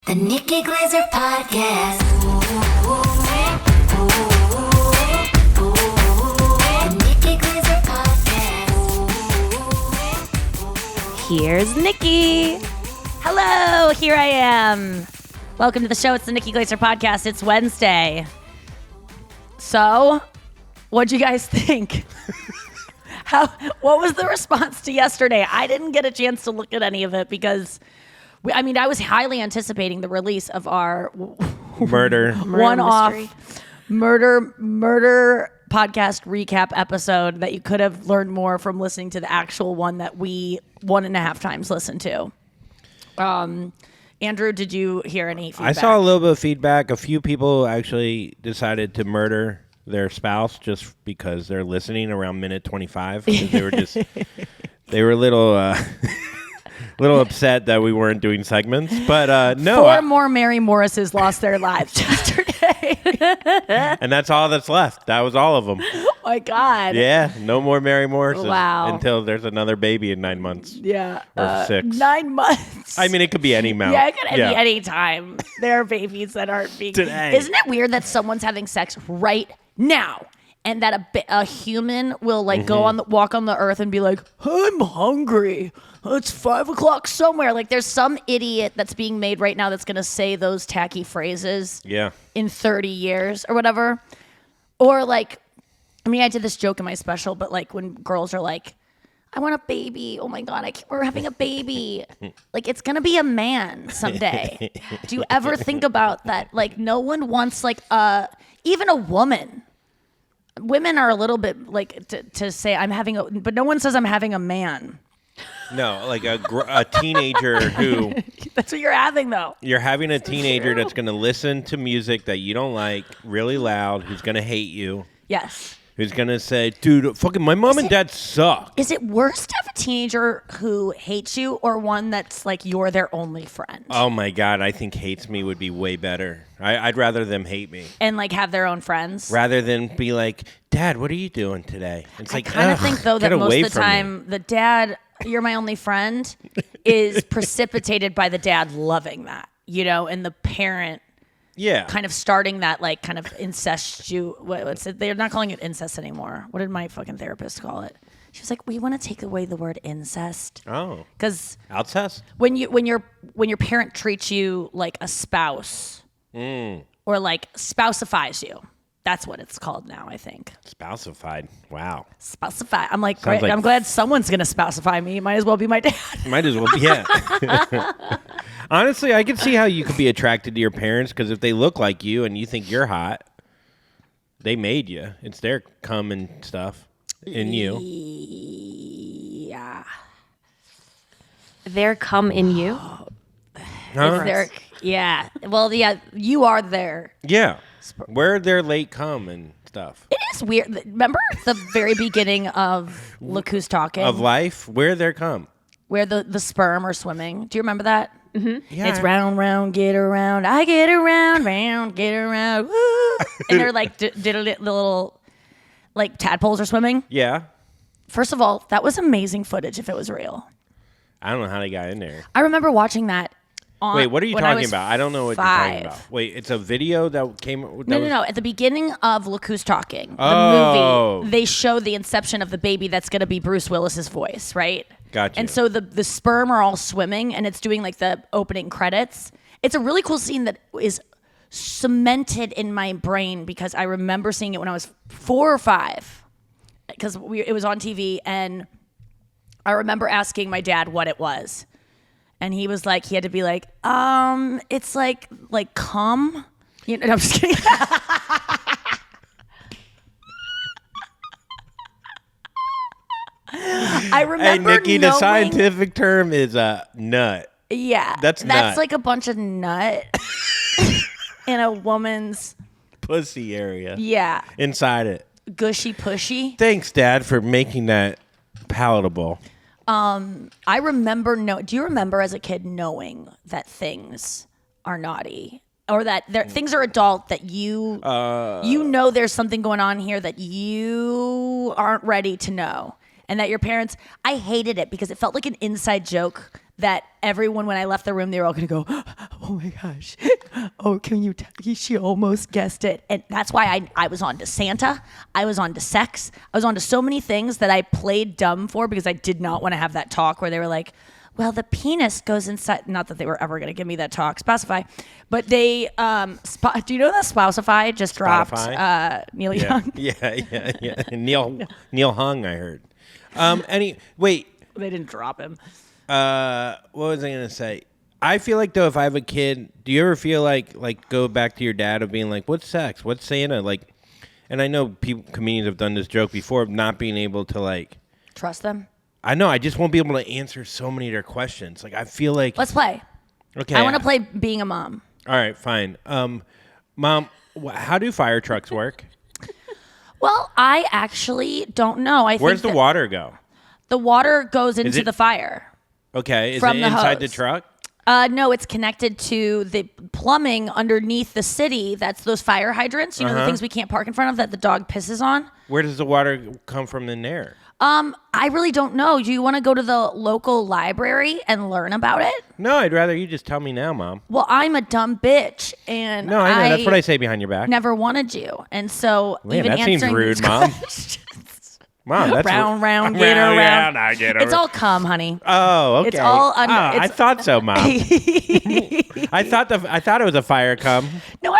The Nikki Glaser Podcast. The Nikki Glaser Podcast. Here's Nikki. Hello, here I am. Welcome to the show. It's the Nikki Glaser Podcast. It's Wednesday. So, what'd you guys think? What was the response to yesterday? I didn't get a chance to look at any of it because, I was highly anticipating the release of our murder one-off murder podcast recap episode that you could have learned more from listening to the actual one that we 1.5 times listened to. Andrew, did you hear any feedback? I saw a little bit of feedback. A few people actually decided to murder their spouse just because they're listening around minute 25. Because they were a little upset that we weren't doing segments. But no. 4 more Mary Morrises lost their lives yesterday. And that's all that's left. That was all of them. Oh my God. Yeah, no more Mary Morrises. Wow. Until there's another baby in 9 months. Yeah. Or 6. 9 months. I mean, it could be any amount. Yeah, it could be any time. There are babies that aren't being... Today. Isn't it weird that someone's having sex right now? And that a human will go on walk on the earth and be like, I'm hungry. It's 5 o'clock somewhere. Like there's some idiot that's being made right now that's going to say those tacky phrases in 30 years or whatever. Or I did this joke in my special, but when girls are like, I want a baby. Oh my God, we're having a baby. It's going to be a man someday. Do you ever think about that? No one wants even a woman. Women are a little bit to say I'm having but no one says I'm having a man. No, a teenager who... That's what you're having, though. You're having a teenager that's going to listen to music that you don't like, really loud, who's going to hate you. Yes. Who's going to say, dude, fucking my mom and dad suck. Is it worse to have a teenager who hates you or one that's you're their only friend? Oh, my God. I think hates me would be way better. I'd rather them hate me. And, have their own friends? Rather than be like, Dad, what are you doing today? It's I kind of think, though, that most of the time, the dad, you're my only friend, is precipitated by the dad loving that, and the parent... Yeah. Kind of starting that, kind of what's it? They're not calling it incest anymore. What did my fucking therapist call it? She was like, we want to take away the word incest. Oh. Because Outcest? when your parent treats you like a spouse or spouseifies you. That's what it's called now, I think. Spouseified. Wow. Spouseified. I'm great. I'm glad someone's going to spousify me. It might as well be my dad. Might as well be, yeah. Honestly, I can see how you could be attracted to your parents because if they look like you and you think you're hot, they made you. It's their cum and stuff in you. Yeah. Their cum in you? Huh? Yeah. Well, yeah, you are there. Yeah. Where their late cum and stuff. It is weird. Remember the very beginning of Look Who's Talking? Of life? Where their cum? Where the sperm are swimming. Do you remember that? Mm-hmm. Yeah. It's round, round, get around. I get around, round, get around. Woo. And they're the little, tadpoles are swimming. Yeah. First of all, that was amazing footage if it was real. I don't know how they got in there. I remember watching that. Wait, what are you talking about? I don't know what you're talking about. Wait, it's a video that came... No. At the beginning of Look Who's Talking, Oh. the movie, they show the inception of the baby that's going to be Bruce Willis's voice, right? Gotcha. And so the sperm are all swimming, and it's doing the opening credits. It's a really cool scene that is cemented in my brain because I remember seeing it when I was 4 or 5 because it was on TV, and I remember asking my dad what it was. And he was like, he had to be like, it's like cum. No, I'm just kidding. I remember Nikki, the scientific term is nut. Yeah. That's nut. Like a bunch of nut in a woman's... pussy area. Yeah. Inside it. Gushy pushy. Thanks, Dad, for making that palatable. I remember, do you remember as a kid knowing that things are naughty or that things are adult that you know there's something going on here that you aren't ready to know? And that your parents, I hated it because it felt like an inside joke that everyone, when I left the room, they were all going to go, oh my gosh. Oh, can you tell? She almost guessed it. And that's why I was on to Santa. I was on to sex. I was on to so many things that I played dumb for because I did not want to have that talk where they were like, well, the penis goes inside. Not that they were ever going to give me that talk, Spotify. But they, do you know that Spotify just dropped Neil Young? Yeah. Neil Hung, I heard. Wait. They didn't drop him. What was I gonna say? I feel like though, if I have a kid, do you ever feel like go back to your dad of being like, "What's sex? What's Santa?" Like, and I know comedians have done this joke before of not being able to like trust them. I know. I just won't be able to answer so many of their questions. Like, I feel like let's play. Okay, I want to play being a mom. All right, fine. Mom, how do fire trucks work? Well, I actually don't know. Where's the water go? The water goes into the fire. Okay, is from it the inside hose. the truck? No, it's connected to the plumbing underneath the city. That's those fire hydrants. You know, the things we can't park in front of that the dog pisses on. Where does the water come from in there? I really don't know. Do you want to go to the local library and learn about it? No, I'd rather you just tell me now, Mom. Well, I'm a dumb bitch, and no, I know that's what I say behind your back. Never wanted you, and so Man, even that answering seems rude, these Mom. questions- Mom, that's round, get around. I get It's all cum, honey. Oh, okay. It's all I thought so, Mom. I thought it was a fire cum. No,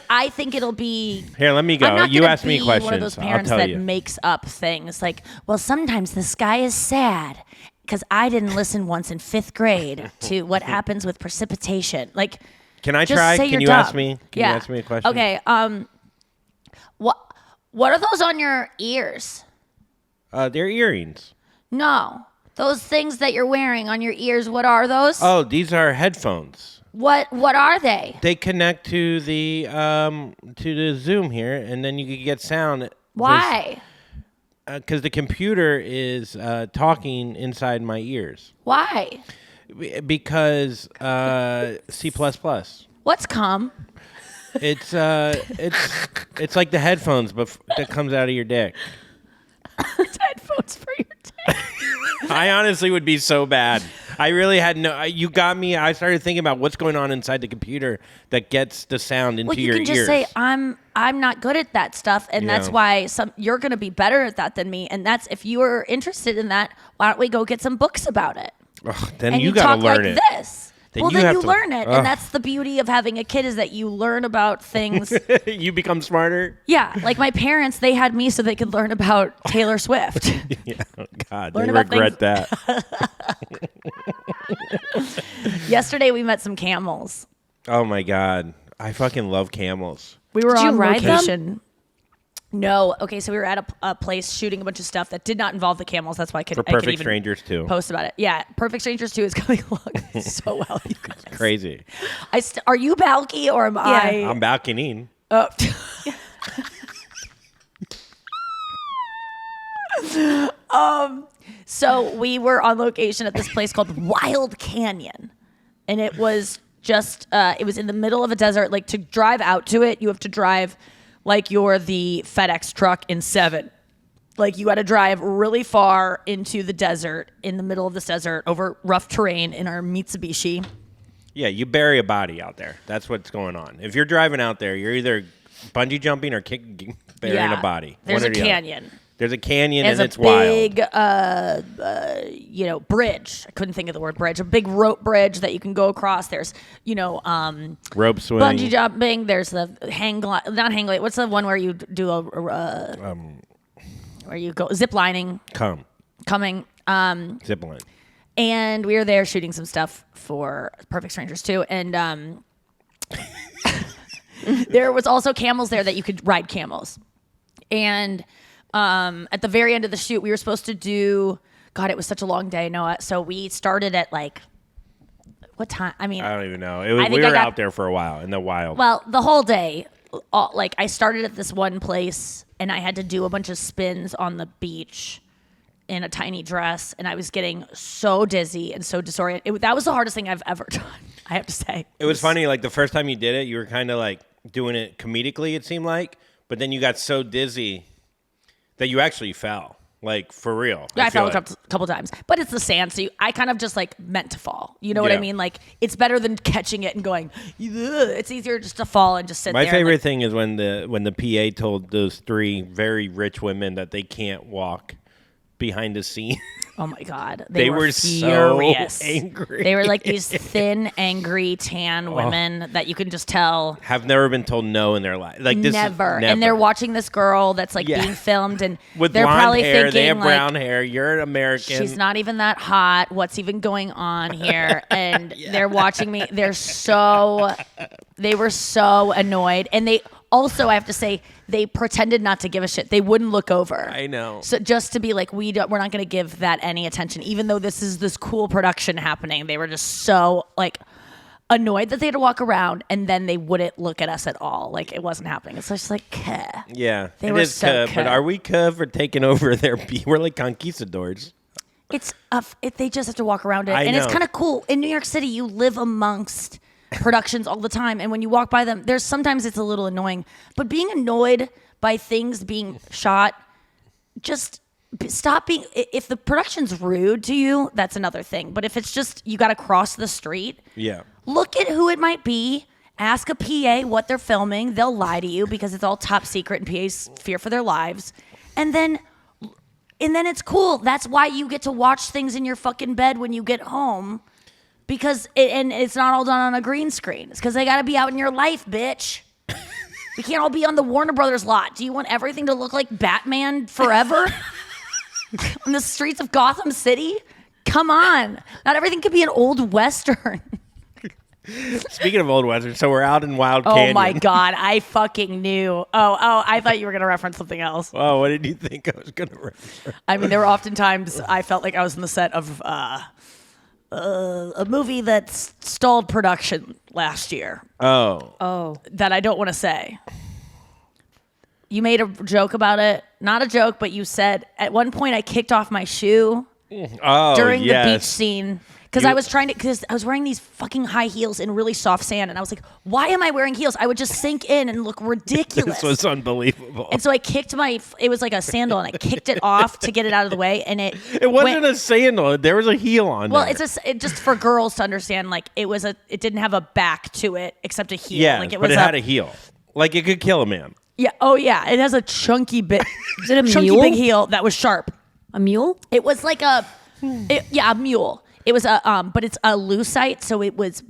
I think it'll be. Here, let me go. I'm not You gonna ask me be questions. One of those I'll parents tell that you. makes up things like, well, sometimes the sky is sad because I didn't listen once in 5th grade to what happens with precipitation. Like, can I just try? say Can you're you dumb. ask me? Can you ask me a question? Okay. What are those on your ears? They're earrings. No, those things that you're wearing on your ears. What are those? Oh, these are headphones. What are they? They connect to the Zoom here, and then you can get sound. Why? Because the computer is talking inside my ears. Why? Because C++. What's cum? It's like the headphones, but that comes out of your dick. It's headphones for your dick. I honestly would be so bad. I really had no. You got me. I started thinking about what's going on inside the computer that gets the sound into your ears. Well, you can just say I'm not good at that stuff, and that's why you're going to be better at that than me. And that's if you are interested in that, why don't we go get some books about it? Ugh, then and you got to learn like it. This. Then well, you then have you to- learn it, Ugh. and that's the beauty of having a kid is that you learn about things. You become smarter. Yeah, like my parents, they had me so they could learn about Taylor Swift. Yeah, God, Learn they about regret things. that. Yesterday we met some camels. Oh my God, I fucking love camels. We were Did you on ride them? location. No. Okay, so we were at a place shooting a bunch of stuff that did not involve the camels. That's why I could Perfect even Strangers 2. post about it. Yeah, Perfect Strangers 2 is coming along so well. You guys. Crazy. Are you Balky or am I? I'm balconing. Oh. So we were on location at this place called Wild Canyon, and it was just it was in the middle of a desert. Like to drive out to it, you have to drive like you're the FedEx truck in 7. Like you got to drive really far into the desert, in the middle of this desert, over rough terrain in our Mitsubishi. Yeah, you bury a body out there. That's what's going on. If you're driving out there, you're either bungee jumping or burying a body. There's One a or the other. canyon. There's a canyon There's and a it's wild. big, bridge. I couldn't think of the word bridge. A big rope bridge that you can go across. There's, Rope swing. bungee jumping. There's the not hang glide. What's the one where you do where you go zip lining? Coming. Zip line. And we were there shooting some stuff for Perfect Strangers 2. And there was also camels there that you could ride camels. And at the very end of the shoot, we were supposed to do, God, it was such a long day, Noah. So we started at like, what time? I mean, I don't even know. I think We I were got- out there for a while in the wild. well, the whole day, like I started at this one place and I had to do a bunch of spins on the beach in a tiny dress, and I was getting so dizzy and so disoriented. That was the hardest thing I've ever done, I have to say. It was funny. Like the first time you did it, you were kind of like doing it comedically, it seemed like. But then you got so dizzy that you actually fell. Like, for real. Yeah, I feel fell a couple times, but it's the sand, so I kind of just like meant to fall. You know what I Yeah. mean? Like, it's better than catching it and going. Ugh. It's easier just to fall and just sit there. My favorite like, thing is when the PA told those 3 very rich women that they can't walk behind the scene. Oh my God, They were furious. so angry. They were like these thin, angry, tan women that you can just tell. Have never been told no in their life. Like this Never. Is, And they're watching this girl that's like Yeah. being filmed, and with they're blonde probably hair. thinking They have like, brown hair. You're an American. she's not even that hot. What's even going on here? And they're watching me. They were so annoyed. And they also, I have to say, they pretended not to give a shit. They wouldn't look over. I know. So just to be like, we're not going to give that any attention, even though this is this cool production happening. They were just so like annoyed that they had to walk around, and then they wouldn't look at us at all. Like it wasn't happening. It's just like, "Keh." Yeah. They it were is so But cuh. are we for taking over their We're like conquistadors. It's they just have to walk around it, I and it's know. kind of cool. In New York City, you live amongst productions all the time, and when you walk by them, there's sometimes it's a little annoying. But being annoyed by things being shot, just stop being. If the production's rude to you, that's another thing. But if it's just you got to cross the street, Yeah. look at who it might be. Ask a PA what they're filming. They'll lie to you because it's all top secret and PAs fear for their lives. And then it's cool. That's why you get to watch things in your fucking bed when you get home. Because it's not all done on a green screen. It's because they got to be out in your life, bitch. We can't all be on the Warner Brothers lot. Do you want everything to look like Batman forever? On the streets of Gotham City? Come on. Not everything could be an old Western. Speaking of old westerns, so we're out in Wild Canyon. Oh my God, I fucking knew. Oh, I thought you were going to reference something else. Oh, what did you think I was going to reference? I mean, there were oftentimes I felt like I was in the set of a movie that stalled production last year Oh. that I don't want to say. You made a joke about it. Not a joke, but you said at one point I kicked off my shoe Oh, during yes. the beach scene. Because I was wearing these fucking high heels in really soft sand, and I was like, why am I wearing heels? I would just sink in and look ridiculous. This was unbelievable. And so I kicked it was like a sandal, and I kicked it off to get it out of the way, and it wasn't a sandal. There was a heel on well, there. it just for girls to understand, like it didn't have a back to it except a heel. Yeah, like but it had a heel. Like it could kill a man. Yeah. Oh yeah. It has a chunky bit. Is it a chunky mule? big heel that was sharp. A mule? It was like a mule. It was but it's a lucite, so it was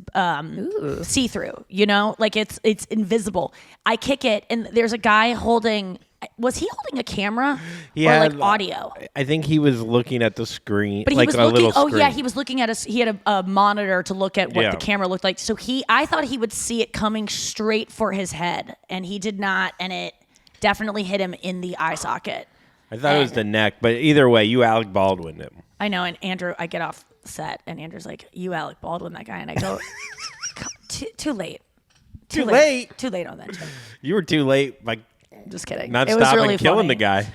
see through. You know, like it's invisible. I kick it, and there's a guy holding. Was he holding a camera or like audio? I think he was looking at the screen, But he like was a looking. little Oh screen. yeah, he was looking at us. He had a monitor to look at what Yeah. the camera looked like. So I thought he would see it coming straight for his head, and he did not. And it definitely hit him in the eye socket. I thought it was the neck, but either way, you Alec Baldwin him. I know. And Andrew, I get off set, and Andrew's like, "You Alec Baldwin, that guy," and I go, "Too late. Too late. Too late on that joke." You were too late, like Just kidding. not It was stopping really killing funny. the guy.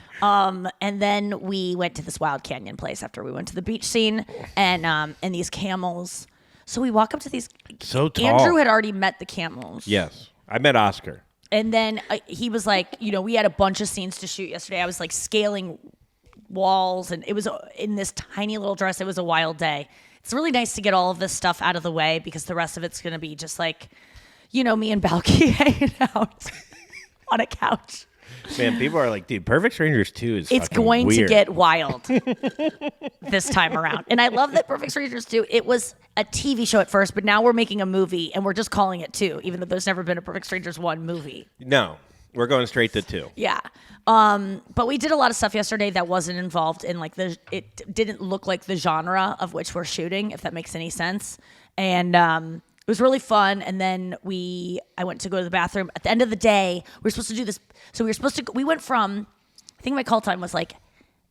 And then we went to this wild canyon place after we went to the beach scene, and these camels. So we walk up to these. So tall. Andrew had already met the camels. Yes, I met Oscar. And then he was like, we had a bunch of scenes to shoot yesterday. I was like scaling walls, and it was in this tiny little dress. It was a wild day. It's really nice to get all of this stuff out of the way because the rest of it's going to be just like, me and Balky hanging out on a couch. Man, people are like, dude, Perfect Strangers 2 is It's fucking going weird. to get wild this time around. And I love that Perfect Strangers 2, it was a TV show at first, but now we're making a movie and we're just calling it 2, even though there's never been a Perfect Strangers 1 movie. No, we're going straight to 2. Yeah. But we did a lot of stuff yesterday that wasn't involved in it didn't look like the genre of which we're shooting, if that makes any sense. And it was really fun. And then I went to go to the bathroom. At the end of the day, we were supposed to do this. So we went from, I think my call time was like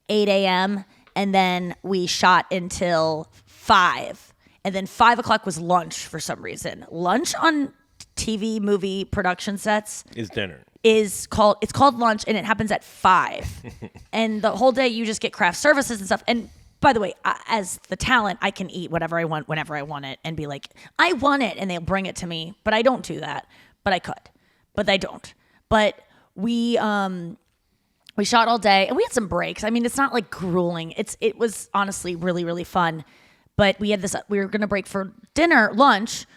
8 a.m. And then we shot until 5. And then 5 o'clock was lunch for some reason. Lunch on TV movie production sets Is dinner. it's called lunch, and it happens at 5. And the whole day you just get craft services and stuff. And by the way, as the talent, I can eat whatever I want whenever I want it and be like, I want it, and they'll bring it to me. But I don't do that. But I could. But I don't. But we We shot all day, and we had some breaks. I mean, it's not like grueling. It was honestly really, really fun. But we had this. We were going to break for lunch,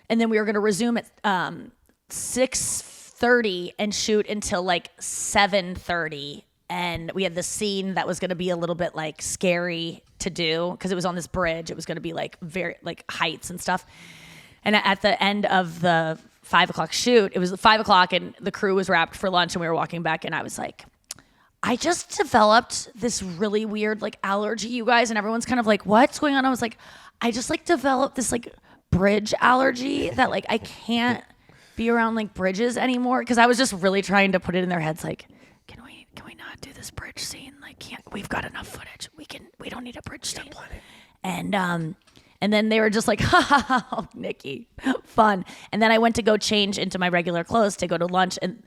and then we were going to resume at 6:30 and shoot until like 7:30. And we had this scene that was going to be a little bit like scary to do because it was on this bridge. It was going to be like very like heights and stuff. And at the end of the 5 o'clock shoot, it was 5 o'clock, and the crew was wrapped for lunch, and we were walking back, and I was like, I just developed this really weird like allergy, you guys, and everyone's kind of like, what's going on? I was like, I just like developed this like bridge allergy that like I can't be around like bridges anymore, because I was just really trying to put it in their heads like, can we not do this bridge scene? Like, we've got enough footage. We don't need a bridge scene. And then they were just like, ha ha ha, oh, Nikki, fun. And then I went to go change into my regular clothes to go to lunch, and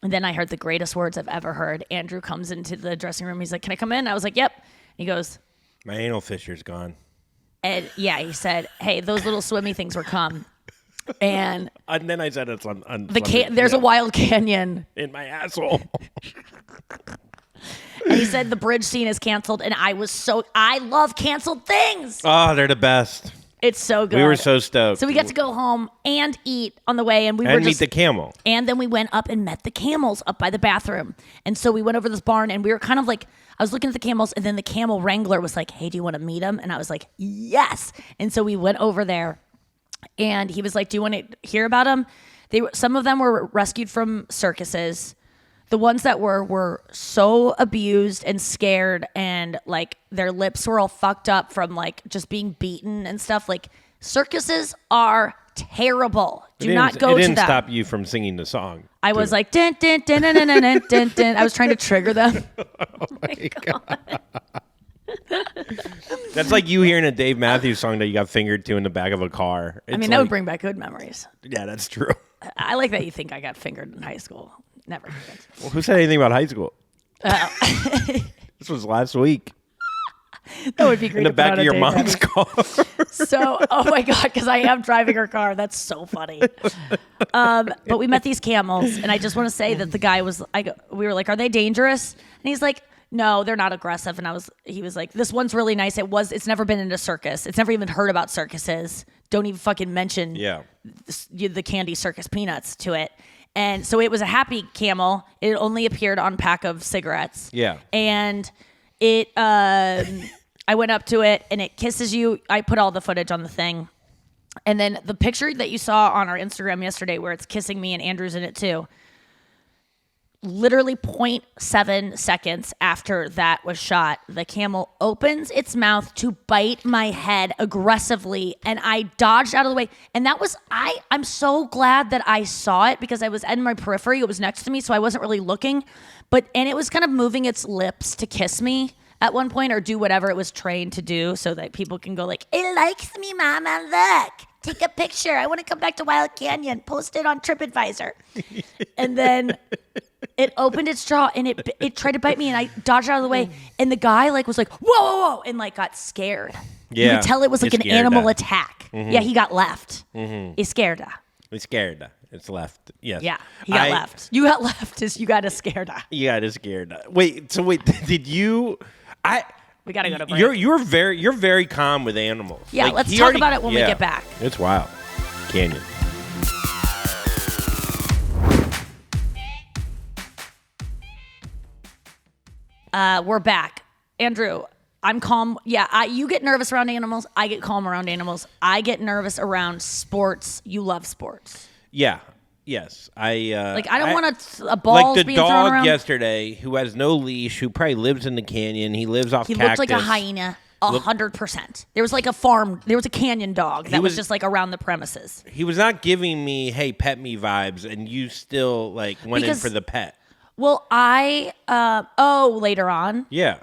then I heard the greatest words I've ever heard. Andrew comes into the dressing room. He's like, can I come in? I was like, yep. He goes, my anal fissure's gone. And yeah, he said, hey, those little swimmy things were cum. And then I said it's on there's a wild canyon in my asshole. And he said the bridge scene is canceled, and I love canceled things. Oh, they're the best. It's so good. We were so stoked. So we got to go home and eat on the way, and meet the camel. And then we went up and met the camels up by the bathroom. And so we went over this barn, and we were kind of like, I was looking at the camels, and then the camel wrangler was like, hey, do you want to meet him? And I was like, yes. And so we went over there, and he was like, do you want to hear about them? Some of them were rescued from circuses. The ones that were so abused and scared, and like their lips were all fucked up from like just being beaten and stuff. Like, circuses are terrible. Do not go to them. It didn't stop you from singing the song. I was like, dun, dun, dun, dun, dun, dun, dun, dun. I was trying to trigger them. Oh my God. That's like you hearing a Dave Matthews song that you got fingered to in the back of a car. I mean, that would bring back good memories. Yeah, that's true. I like that you think I got fingered in high school. Never did. Well, who said anything about high school? This was last week. That would be great. In the back of your mom's car. So, oh my God, because I am driving her car. That's so funny. But we met these camels, and I just want to say that the guy was, we were like, are they dangerous? And he's like, no, they're not aggressive. And he was like, this one's really nice. It's never been in a circus. It's never even heard about circuses. Don't even fucking mention the candy circus peanuts to it. And so it was a happy camel. It only appeared on a pack of cigarettes. Yeah. And I went up to it, and it kisses you. I put all the footage on the thing. And then the picture that you saw on our Instagram yesterday where it's kissing me and Andrew's in it too, literally 0.7 seconds after that was shot, the camel opens its mouth to bite my head aggressively, and I dodged out of the way. And that was, I'm so glad that I saw it, because I was in my periphery. It was next to me, so I wasn't really looking. And it was kind of moving its lips to kiss me at one point, or do whatever it was trained to do, so that people can go like, it likes me, mama, look. Take a picture. I want to come back to Wild Canyon. Post it on TripAdvisor. And then it opened its jaw, and it tried to bite me, and I dodged out of the way. And the guy like was like, whoa, whoa, whoa, and like got scared. Yeah, you could tell it was like an animal attack. Mm-hmm. Yeah, he got left. Mm-hmm. He's scared. He's scared. It's left. Yes. Yeah, he got left. You got left. You got a scared. You got a scared. Wait, did you? We gotta go to break. You're very calm with animals. Yeah, like, let's talk about it when we get back. It's wild. Canyon. We're back. Andrew, I'm calm. Yeah, you get nervous around animals. I get calm around animals. I get nervous around sports. You love sports. Yeah. Yes, I don't want a ball like the being thrown dog around. yesterday who has no leash, who probably lives in the canyon. He lives off. He cactus. looked like a hyena, 100%. There was like a farm. There was a canyon dog that was just like around the premises. He was not giving me "Hey, pet me" vibes, and you still like went in for the pet. Well, later on. Yeah.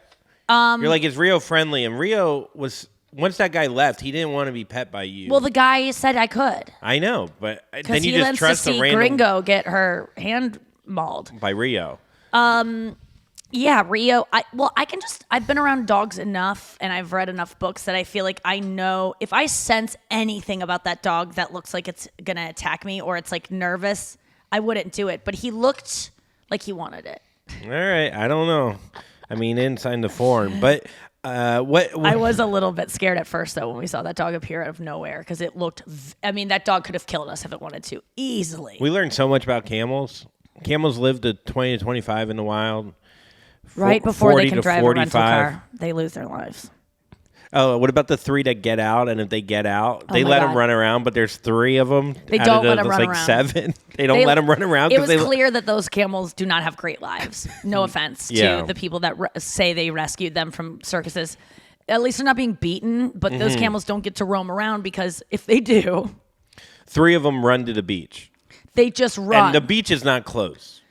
You're like, it's Rio friendly, and Rio was. Once that guy left, he didn't want to be pet by you. Well, the guy said I could. I know, but then you he just trust to the see random Gringo get her hand mauled by Rio. Yeah, Rio. I've been around dogs enough, and I've read enough books that I feel like I know if I sense anything about that dog that looks like it's gonna attack me or it's like nervous, I wouldn't do it. But he looked like he wanted it. All right, I don't know. I mean, inside the form, but what? I was a little bit scared at first though when we saw that dog appear out of nowhere because it looked. I mean, that dog could have killed us if it wanted to easily. We learned so much about camels. Camels live to 20 to 25 in the wild. Right before 40 they can to drive 45. a rental car, they lose their lives. Oh, what about the 3 that get out? And if they get out, they my let God. them run around, but there's 3 of them. They out don't of let those, 'em run like around. 7. They don't let them run around. It was they, clear that those camels do not have great lives. No offense Yeah. to the people that say they rescued them from circuses. At least they're not being beaten, but those camels don't get to roam around because if they do, 3 of them run to the beach. they just run. And the beach is not close.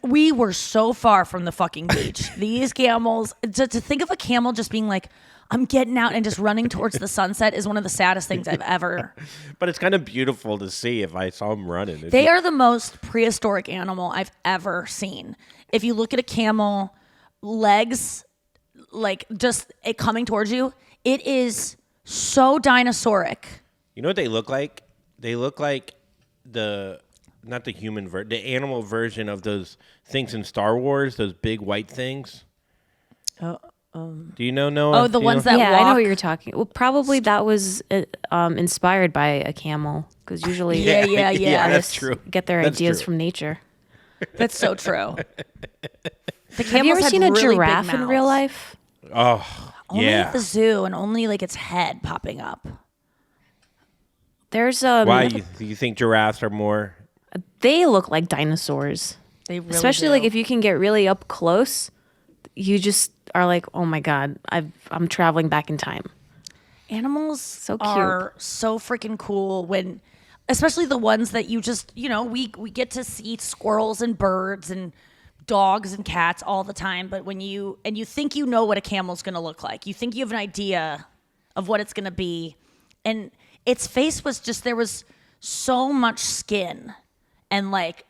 We were so far from the fucking beach. These camels, to think of a camel just being like, I'm getting out and just running towards the sunset is one of the saddest things I've ever. But it's kind of beautiful to see if I saw them running. They are the most prehistoric animal I've ever seen. If you look at a camel, legs, like just it coming towards you, it is so dinosauric. You know what they look like? They look like not the human the animal version of those things in Star Wars, those big white things. Do you know Noah? Oh, the Do you ones know? that Yeah, walk. I know what you're talking. Well, probably that was inspired by a camel because usually Yeah. That's true. get their That's ideas true. from nature. That's so true. The Have you camels ever had seen a really big giraffe in real mouths. life? Oh, Only yeah. at the zoo and only like its head popping up. There's Why you think giraffes are more? they look like dinosaurs. They really Especially do. like if you can get really up close, you just are like, oh my god, I'm traveling back in time. Animals So cute. are so freaking cool when, especially the ones that you just, we get to see squirrels and birds and dogs and cats all the time. But when you think you know what a camel's going to look like, you think you have an idea of what it's going to be. And its face was just, there was so much skin and like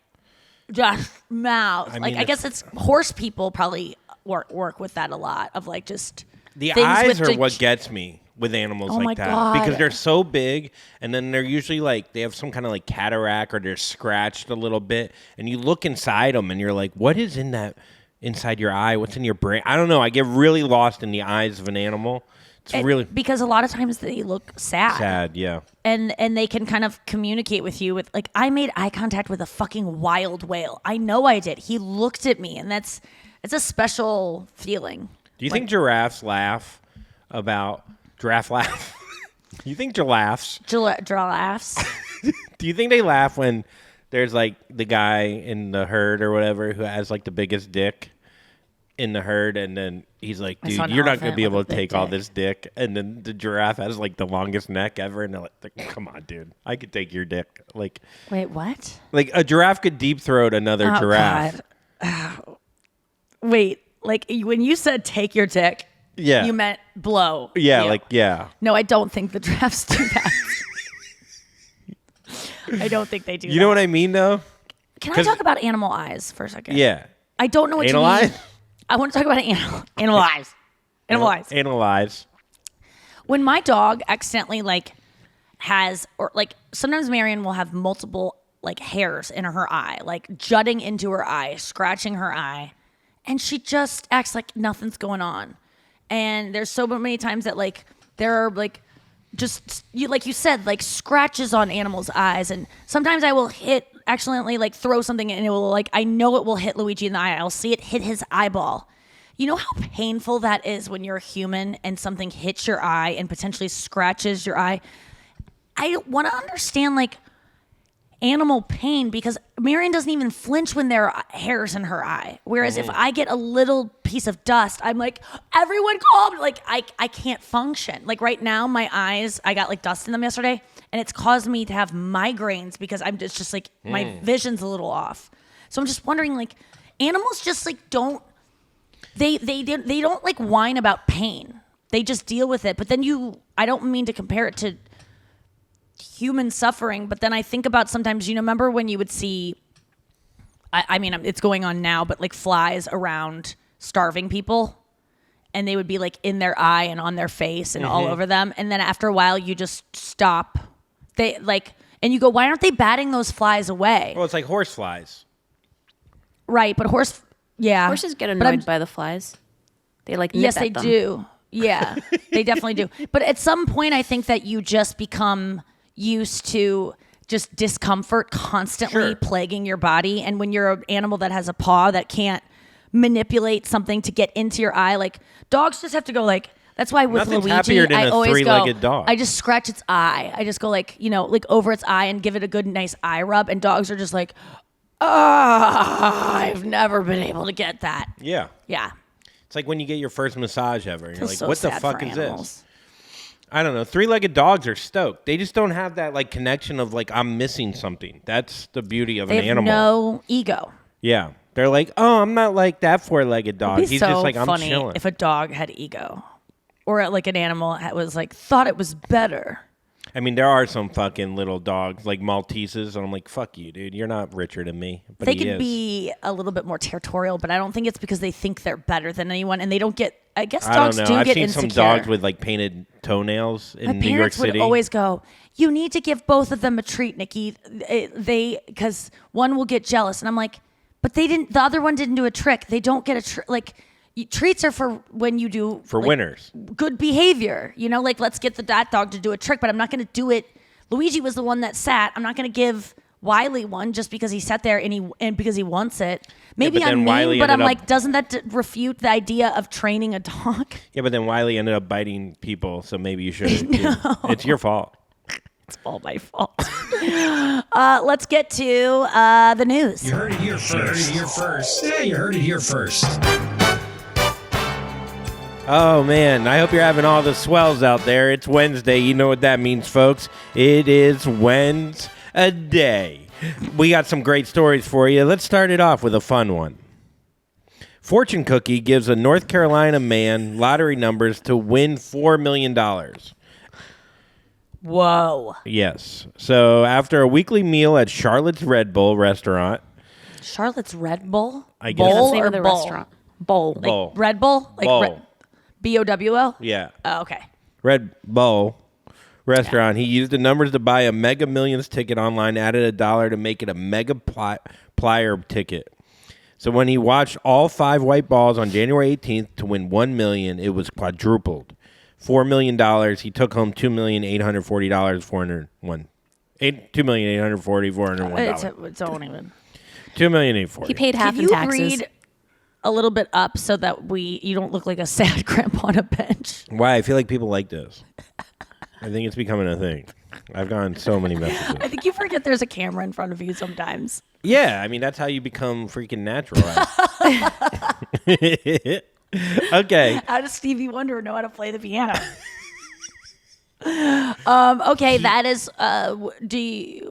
just mouth. I Like, mean, I guess it's horse people probably work with that a lot of like just The things eyes with are what gets me with animals Oh my like that God. because they're so big, and then they're usually like they have some kind of like cataract or they're scratched a little bit, and you look inside them and you're like, what is in that inside your eye? What's in your brain? I don't know. I get really lost in the eyes of an animal. It's really because a lot of times they look sad. Yeah. and they can kind of communicate with you with like I made eye contact with a fucking wild whale. I know I did. He looked at me, and it's a special feeling. Do you think giraffes laugh about giraffe laugh? You think giraffes? Giraffes. Do you think they laugh when there's like the guy in the herd or whatever who has like the biggest dick in the herd, and then he's like, I saw dude, an you're not going elephant to be able with to a big take all dick. this dick. And then the giraffe has like the longest neck ever, and they're like, come on, dude, I could take your dick. Like Wait, what? a giraffe could deep throat another Oh, giraffe. God. Wait, like when you said take your dick, Yeah. you meant blow. Yeah, you. like, yeah. No, I don't think the giraffes do that. I don't think they do. You know what I mean, though? Can I 'cause- talk about animal eyes for a second? Yeah. I don't know what Anal you mean. eyes? I want to talk about animal eyes. Animal eyes. Analyze. When my dog accidentally like has or like sometimes Marion will have multiple like hairs in her eye, like jutting into her eye, scratching her eye, and she just acts like nothing's going on. And there's so many times that like there are like just you like you said like scratches on animals' eyes, and sometimes I will accidentally like throw something and it will like I know it will hit Luigi in the eye. I'll see it hit his eyeball. You know how painful that is when you're a human and something hits your eye and potentially scratches your eye? I want to understand like animal pain because Marion doesn't even flinch when there are hairs in her eye. Whereas if I get a little piece of dust, I'm like, everyone calm. Like I can't function. Like right now, my eyes, I got like dust in them yesterday, and it's caused me to have migraines because it's just like my vision's a little off. So I'm just wondering, like, animals just like don't they don't like whine about pain. They just deal with it. But then I don't mean to compare it to human suffering, but then I think about sometimes, remember when you would see, I mean, it's going on now, but like flies around starving people, and they would be like in their eye and on their face and all over them. And then after a while, you just stop. They like, and you go, why aren't they batting those flies away? Well, it's like horse flies. Right, but Yeah. Horses get But I'm- annoyed by the flies. They like nip Yes, at they them. do. Yeah, they definitely do. But at some point, I think that you just become used to just discomfort constantly Sure. plaguing your body. And when you're an animal that has a paw that can't manipulate something to get into your eye, like dogs just have to go like. That's why with Nothing's Luigi, happier than I a always three-legged go. dog. I just scratch its eye. I just go like over its eye and give it a good, nice eye rub. And dogs are just like, I've never been able to get that. Yeah. Yeah. It's like when you get your first massage ever. And you're Feels like, so what the sad fuck for is animals. this? I don't know. Three-legged dogs are stoked. They just don't have that like connection of like I'm missing something. That's the beauty of They an have animal. no ego. Yeah. They're like, oh, I'm not like that four-legged dog. It'd be He's so just like, I'm funny chilling. if a dog had ego, or like an animal was like thought it was better. I mean, there are some fucking little dogs like Malteses, and I'm like, fuck you, dude. You're not richer than me. But They he could is. be a little bit more territorial, but I don't think it's because they think they're better than anyone, and they don't get. I guess I don't dogs know. do I've get seen insecure. some dogs with like painted toenails in My New York parents City. would always go, "You need to give both of them a treat, Nikki." They because one will get jealous, and I'm like, "But they didn't. The other one didn't do a trick. They don't get a trick. Like treats are for when you do for like, winners. good behavior. Like let's get that dog to do a trick, but I'm not going to do it. Luigi was the one that sat. I'm not going to give Wiley one just because he sat there and because he wants it. Maybe but then I'm Wiley mean, but I'm ended up- like, doesn't that refute the idea of training a dog? Yeah, but then Wiley ended up biting people, so maybe you should. It's your fault. It's all my fault. Let's get to the news. You heard it here first. Yeah, you heard it here first. Oh man, I hope you're having all the swells out there. It's Wednesday. You know what that means, folks. It is Wednesday. We got some great stories for you. Let's start it off with a fun one. Fortune cookie gives a North Carolina man lottery numbers to win $4 million. Whoa. Yes. So after a weekly meal at Charlotte's Red Bull restaurant, Charlotte's Red Bull? I guess- That's Bowl the name or of the bowl? restaurant. Bowl. Like Bowl. Red Bull? Like Bowl. B-O-W-O? Yeah. Oh, okay. Red Bull restaurant. He used the numbers to buy a Mega Millions ticket online, added $1 to make it a Mega Plier ticket. So when he watched all 5 white balls on January 18th to win $1 million, it was quadrupled. $4 million. He took home $2,840,401. $2,840,401. It's don't even. $2,840,000. He paid half Can in you taxes. read a little bit up so that you don't look like a sad grandpa on a bench? Why? I feel like people like this. I think it's becoming a thing. I've gotten so many messages. I think you forget there's a camera in front of you sometimes. Yeah, I mean, that's how you become freaking natural. Okay. How does Stevie Wonder know how to play the piano? Okay, that is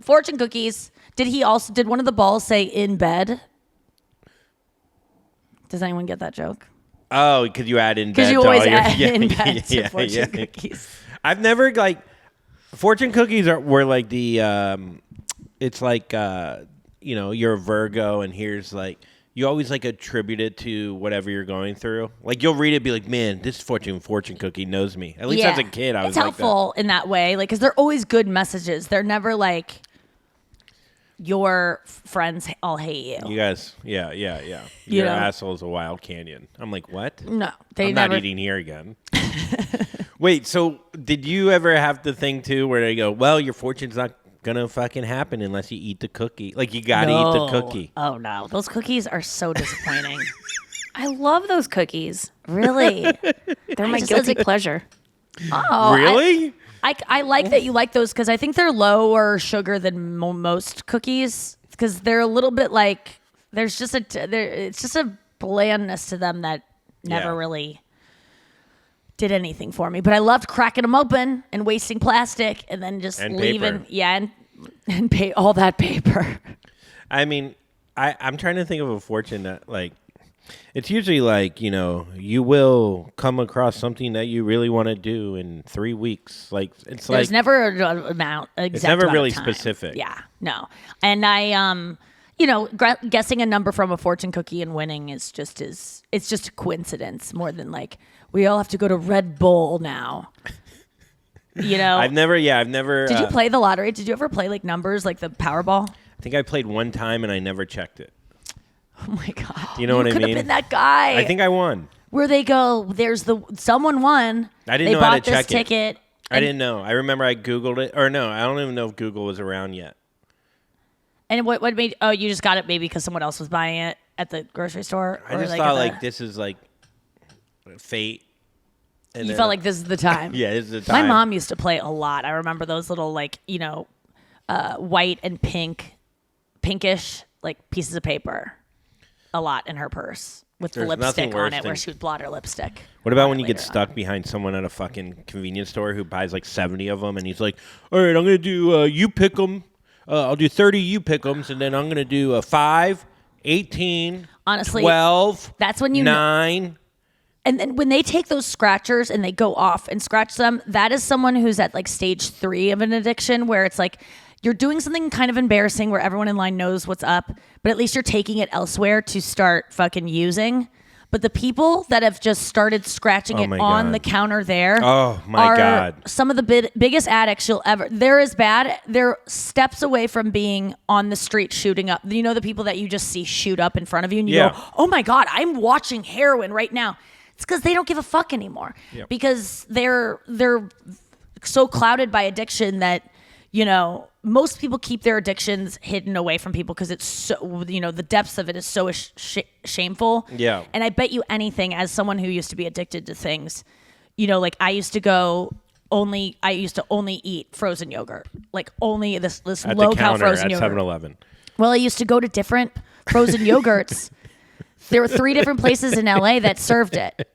fortune cookies. Did one of the balls say in bed? Does anyone get that joke? Oh, because you add in bed Because you to always all your- add in yeah, bed to yeah, fortune yeah. cookies. I've never fortune cookies were like the it's like you're a Virgo and here's like you always like attribute it to whatever you're going through. Like you'll read it and be like, man, this fortune cookie knows me. At least as a kid, I was it's like that. helpful in that way, like because they're always good messages. They're never like your friends all hate you. You guys, yeah. You Your know? asshole's a wild canyon. I'm like, what? No, they I'm never. not eating here again. Wait, so did you ever have the thing too where they go, well, your fortune's not gonna fucking happen unless you eat the cookie? Like you gotta eat the cookie. Oh no, those cookies are so disappointing. I love those cookies. Really? They're my just guilty as a- pleasure. Oh, Really? I like that you like those because I think they're lower sugar than most cookies because they're a little bit like it's just a blandness to them that never Yeah. really did anything for me. But I loved cracking them open and wasting plastic and then just And leaving. paper. Yeah, and pay all that paper. I mean, I'm trying to think of a fortune that like it's usually like, you will come across something that you really want to do in 3 weeks. Like it's There's like never an amount. Exact never amount of really time. specific. Yeah, no. And I, guessing a number from a fortune cookie and winning it's just a coincidence more than like we all have to go to Red Bull now. I've never Did you play the lottery? Did you ever play like numbers like the Powerball? I think I played one time and I never checked it. Oh my God. You know what I could mean? have been that guy. I think I won. Where they go, someone won. I didn't they know how bought to this check ticket. I didn't know. I remember I Googled it. Or no, I don't even know if Google was around yet. And what made, you just got it maybe because someone else was buying it at the grocery store? I just thought like this is like fate. And You felt like this is the time. Yeah, this is the My time. mom used to play a lot. I remember those little like, white and pinkish like pieces of paper a lot in her purse with There's the nothing lipstick on worse it where than- she would blot her lipstick. What about on when it you get later on. stuck behind someone at a fucking convenience store who buys like 70 of them and he's like, all right, I'm going to do you pick them. I'll do 30 you pick 'ems and then I'm going to do a 5, 18, Honestly, 12, that's when you 9. And then when they take those scratchers and they go off and scratch them, that is someone who's at like stage 3 of an addiction where it's like you're doing something kind of embarrassing where everyone in line knows what's up, but at least you're taking it elsewhere to start fucking using. But the people that have just started scratching it my on God. the counter there Oh, my are God. some of the biggest addicts you'll ever. They're as bad. They're steps away from being on the street shooting up. You know the people that you just see shoot up in front of you and you Yeah. go, oh my God, I'm watching heroin right now. It's because they don't give a fuck anymore. Yep. Because they're so clouded by addiction that, most people keep their addictions hidden away from people because it's so, the depths of it is so shameful. Yeah. And I bet you anything, as someone who used to be addicted to things, like I used to only eat frozen yogurt, like only this At low the cal counter frozen at yogurt. 7-Eleven. Well, I used to go to different frozen yogurts. There were 3 different places in LA that served it.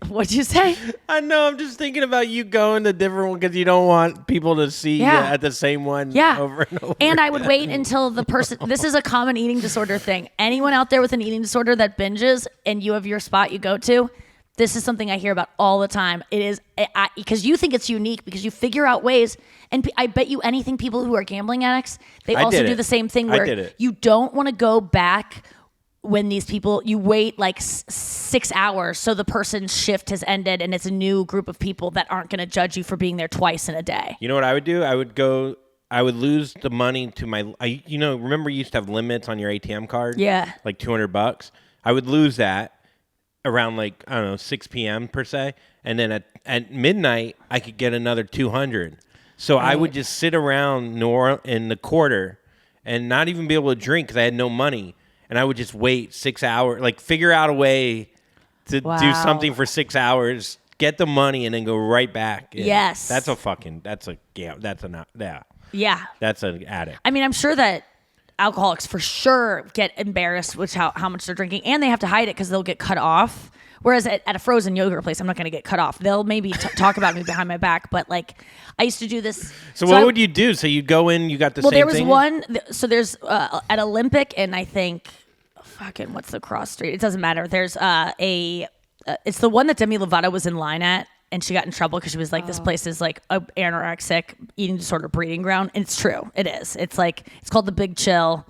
What'd you say? I know. I'm just thinking about you going to different one because you don't want people to see you Yeah. at the same one Yeah. over and over. And I would wait until the person, this is a common eating disorder thing. Anyone out there with an eating disorder that binges and you have your spot you go to, this is something I hear about all the time. It is because you think it's unique because you figure out ways. And I bet you anything, people who are gambling addicts, they I also did do it. the same thing I where did it. you don't want to go back when these people, you wait like 6 hours so the person's shift has ended and it's a new group of people that aren't going to judge you for being there twice in a day. You know what I would do? I would lose the money to remember you used to have limits on your ATM card? Yeah. Like $200. I would lose that around 6 p.m. per se. And then at midnight, I could get another 200. So I would just sit around in the quarter and not even be able to drink because I had no money. And I would just wait 6 hours, figure out a way to do something for 6 hours, get the money, and then go right back. And Yes. That's an addict. I mean, I'm sure that alcoholics for sure get embarrassed with how much they're drinking, and they have to hide it because they'll get cut off. Whereas at a frozen yogurt place, I'm not going to get cut off. They'll maybe talk about me behind my back, but I used to do this. So what would you do? So you'd go in, you got the same thing? Well, there was one. So there's at Olympic, and I think, what's the cross street? It doesn't matter. There's it's the one that Demi Lovato was in line at, and she got in trouble because she was like, this place is like a anorexic eating disorder breeding ground. And it's true. It is. It's it's called the Big Chill.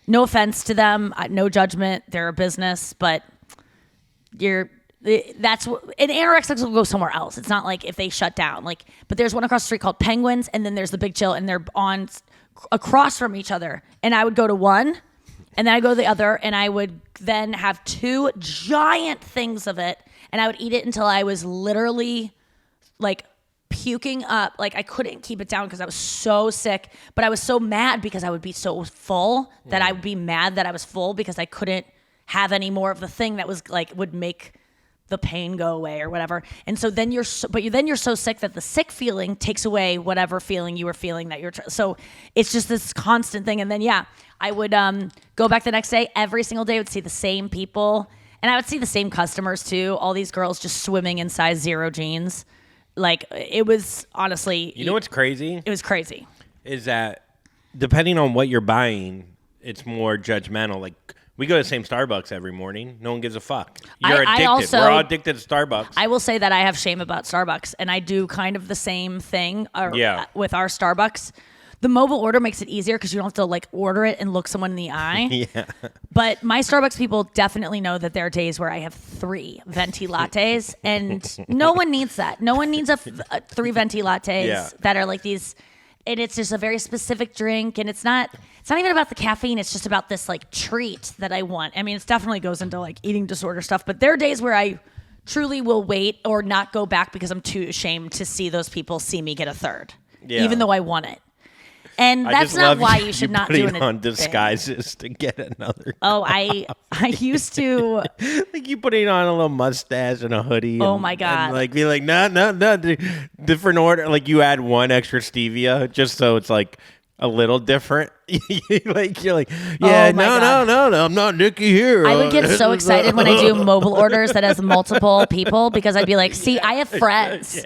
No offense to them. No judgment. They're a business, but that's what, and anorexics will go somewhere else. It's not like if they shut down, but there's one across the street called Penguins, and then there's the Big Chill, and they're on across from each other. And I would go to one, and then I go to the other, and I would then have 2 giant things of it, and I would eat it until I was literally puking up. I couldn't keep it down because I was so sick, but I was so mad because I would be so full that I would be mad that I was full because I couldn't have any more of the thing that was would make the pain go away or whatever. And so then you're so sick that the sick feeling takes away whatever feeling you were feeling that so it's just this constant thing. And then I would go back the next day. Every single day I would see the same people, and I would see the same customers too. All these girls just swimming in size 0 jeans. It was honestly, You know what's crazy? it was crazy. Is that depending on what you're buying, it's more judgmental. We go to the same Starbucks every morning. No one gives a fuck. You're addicted. We're all addicted to Starbucks. I will say that I have shame about Starbucks, and I do kind of the same thing with our Starbucks. The mobile order makes it easier because you don't have to order it and look someone in the eye. Yeah. But my Starbucks people definitely know that there are days where I have 3 venti lattes, and no one needs that. No one needs 3 venti lattes that are these. and it's just a very specific drink, and it's not even about the caffeine. It's just about this like treat that I want. I mean, it definitely goes into like eating disorder stuff, but there are days where I truly will wait or not go back because I'm too ashamed to see those people see me get a third, even though I want it. And that's not why you should not do it on disguises to get another. Oh, I used to like you putting on a little mustache and a hoodie. Oh my God! And like be like, no, different order. Like you add one extra stevia just so it's like a little different. like you're like, yeah, Oh my God. no, I'm not Nikki here. I would get so excited when I do mobile orders that has multiple people because I'd be like, see, I have friends.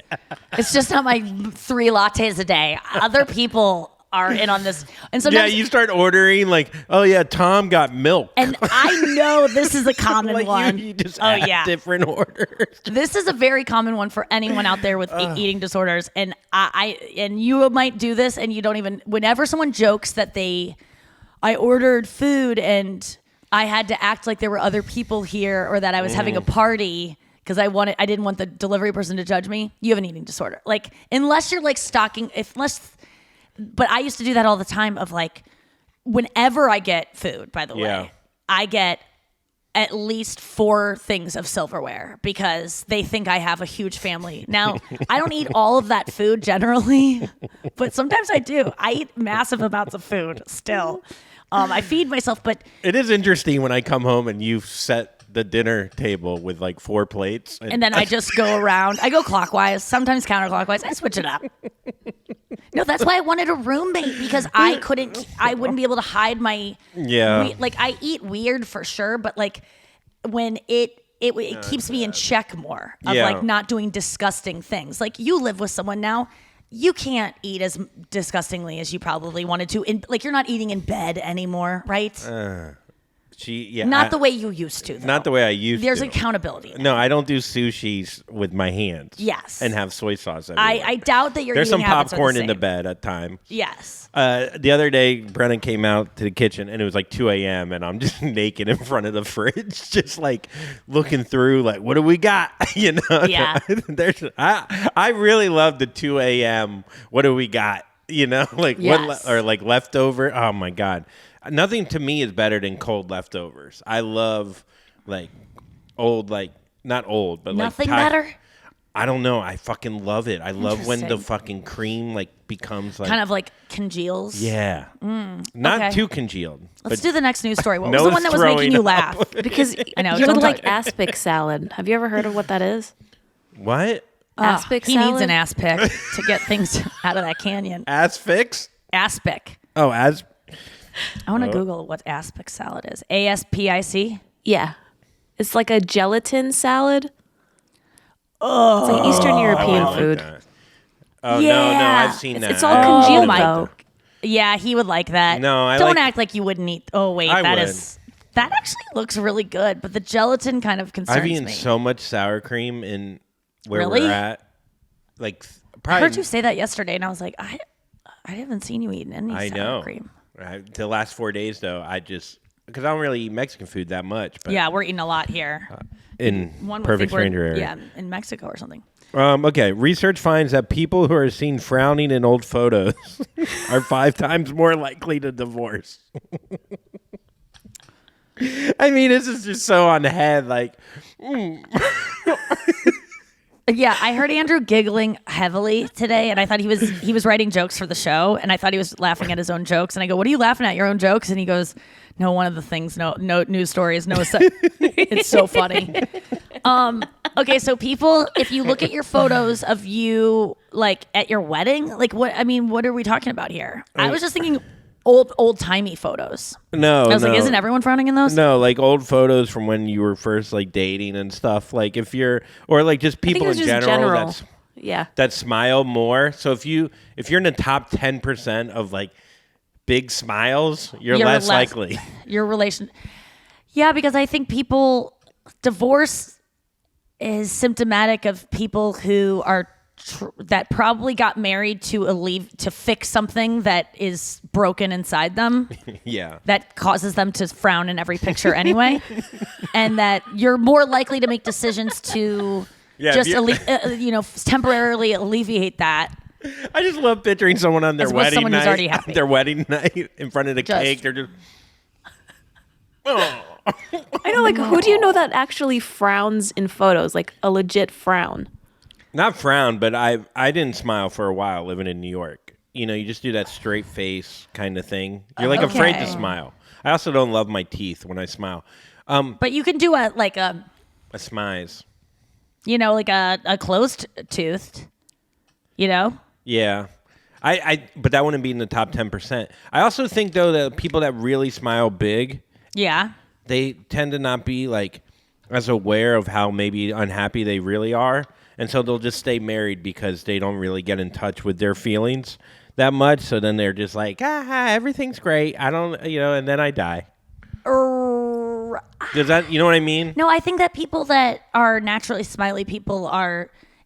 It's just not my 3 lattes a day. Other people are in on this. And sometimes you start ordering like, oh yeah, Tom got milk. And I know this is a common like one. You just add different orders. This is a very common one for anyone out there with eating disorders. And and you might do this and you don't even, whenever someone jokes that I ordered food and I had to act like there were other people here or that I was having a party because I didn't want the delivery person to judge me, you have an eating disorder. Like, unless you're like but I used to do that all the time of like, whenever I get food, by the way, I get at least 4 things of silverware because they think I have a huge family. Now, I don't eat all of that food generally, but sometimes I do. I eat massive amounts of food still. I feed myself, but it is interesting when I come home and you've set the dinner table with like 4 plates. And then I just go around. I go clockwise, sometimes counterclockwise. I switch it up. No, that's why I wanted a roommate because I wouldn't be able to hide my, like I eat weird for sure, but like when it keeps me in check more of like not doing disgusting things. Like you live with someone now, you can't eat as disgustingly as you probably wanted to. Like you're not eating in bed anymore, right? Not the way you used to, though. Not the way I used There's to. accountability now. No, I don't do sushis with my hands. Yes. And have soy sauce everywhere. I doubt that There's some eating habits are popcorn the in the same. bed at times. Yes. The other day, Brennan came out to the kitchen, and it was like 2 a.m., and I'm just naked in front of the fridge, just like looking through, like, what do we got? You know? Yeah. I really love the 2 a.m., what do we got? You know? Like, Yes. or like leftover. Oh, my God. Nothing to me is better than cold leftovers. I love like old, like not old, but Nothing like better? I don't know. I fucking love it. I love when the Interesting. fucking cream like becomes like Kind of like congeals. yeah, not okay. too congealed. Let's but do the next news story. What was Noah's the one that was making you throwing laugh? Because I know. you don't would like talk- aspic salad. Have you ever heard of what that is? What Aspic he salad? needs an ass pick to get things out of that canyon. ass fix? Aspic. Oh, as I want to Google what aspic salad is. ASPIC? Yeah. It's like a gelatin salad. Oh. It's like Eastern European food. that. Oh Yeah. no, I've seen that. It's all I- congealed my- though. Yeah, he would like that. No, I don't like- act like you wouldn't eat. Oh wait, I that would. is that actually looks really good, but the gelatin kind of concerns I've eaten me. so much sour cream in where Really? we're at. Like I probably heard you say that yesterday, and I was like, I haven't seen you eating any I sour know. cream. The last 4 days, though, because I don't really eat Mexican food that much. But Yeah, we're eating a lot here. in One would Perfect think we're- Stranger area. Yeah, in Mexico or something. Okay. Research finds that people who are seen frowning in old photos are 5 times more likely to divorce. I mean, this is just so on the head. Like, Yeah, I heard Andrew giggling heavily today, and I thought he was writing jokes for the show, and I thought he was laughing at his own jokes. And I go, "What are you laughing at? Your own jokes?" And he goes, "No, one of the things, no news stories, no." It's so funny. Okay, so people, if you look at your photos of you like at your wedding, like what are we talking about here? I was just thinking old timey photos. no. I was like, isn't everyone frowning in those? No, like old photos from when you were first like dating and stuff. Like if you're, or like just I think people it was in just general, Yeah. that smile more. So if you're in the top 10% of like big smiles, you're less likely. Your relation. Yeah, because I think divorce is symptomatic of people who are that probably got married to fix something that is broken inside them. Yeah. That causes them to frown in every picture anyway, and that you're more likely to make decisions to Yeah, just if temporarily alleviate that I just love picturing someone on their As opposed to wedding someone who's night. already happy. Their wedding night in front of the Just- cake. They're just. Oh. I know, like, who do you know that actually frowns in photos? Like a legit frown. Not frown, but I didn't smile for a while living in New York. You know, you just do that straight face kind of thing. You're like afraid to Okay. smile. I also don't love my teeth when I smile. But you can do a smize. like a closed toothed, Yeah. But that wouldn't be in the top 10%. I also think, though, that people that really smile big, Yeah. they tend to not be, like, as aware of how maybe unhappy they really are. And so they'll just stay married because they don't really get in touch with their feelings that much. So then they're just like, everything's great. I don't, and then I die. Does that, you know what I mean? No, I think that people that are naturally smiley people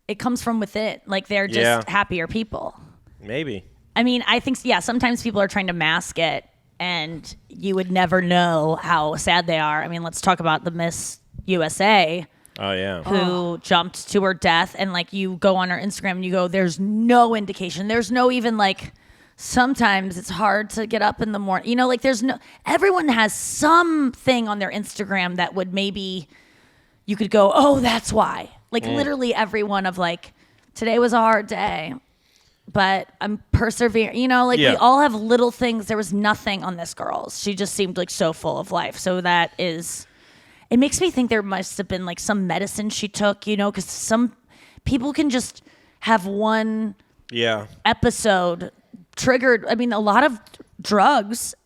it comes from within. Like they're just happier people. Maybe. I mean, I think, sometimes people are trying to mask it and you would never know how sad they are. I mean, let's talk about the Miss USA Oh, yeah. who jumped to her death. And like you go on her Instagram and you go, there's no indication. There's no even like, sometimes it's hard to get up in the morning. Like everyone has something on their Instagram that would maybe you could go, oh, that's why. Like literally everyone of like, today was a hard day, but I'm persevering. We all have little things. There was nothing on this girl's. She just seemed like so full of life. So it makes me think there must have been like some medicine she took, because some people can just have one episode triggered. I mean, a lot of drugs,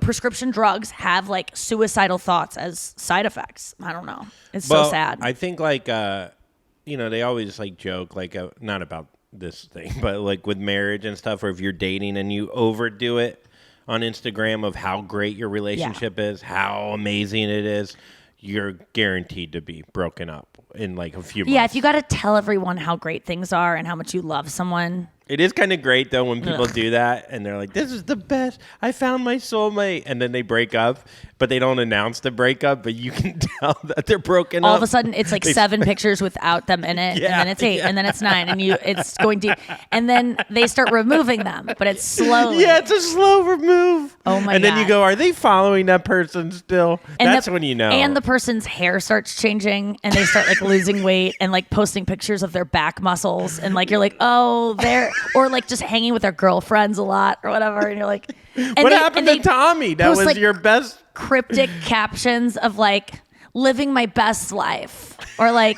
prescription drugs have like suicidal thoughts as side effects. I don't know. It's so sad. I think like, they always like joke like not about this thing, but like with marriage and stuff, or if you're dating and you overdo it on Instagram of how great your relationship is, how amazing it is, you're guaranteed to be broken up in like a few months. Yeah, if you got to tell everyone how great things are and how much you love someone. It is kind of great, though, when people do that, and they're like, this is the best. I found my soulmate. And then they break up, but they don't announce the breakup, but you can tell that they're broken up. All of a sudden, it's like 7 pictures without them in it, and then it's 8, and then it's 9, and it's going deep. And then they start removing them, but it's slowly. Yeah, it's a slow remove. Oh, my And then you God. go, are they following that person still? And That's when you know. And the person's hair starts changing, and they start like losing weight and like posting pictures of their back muscles, and like you're like, oh, they're or like just hanging with their girlfriends a lot or whatever, and you're like, what happened to Tommy? That post, was like, your best. cryptic captions of like living my best life, or like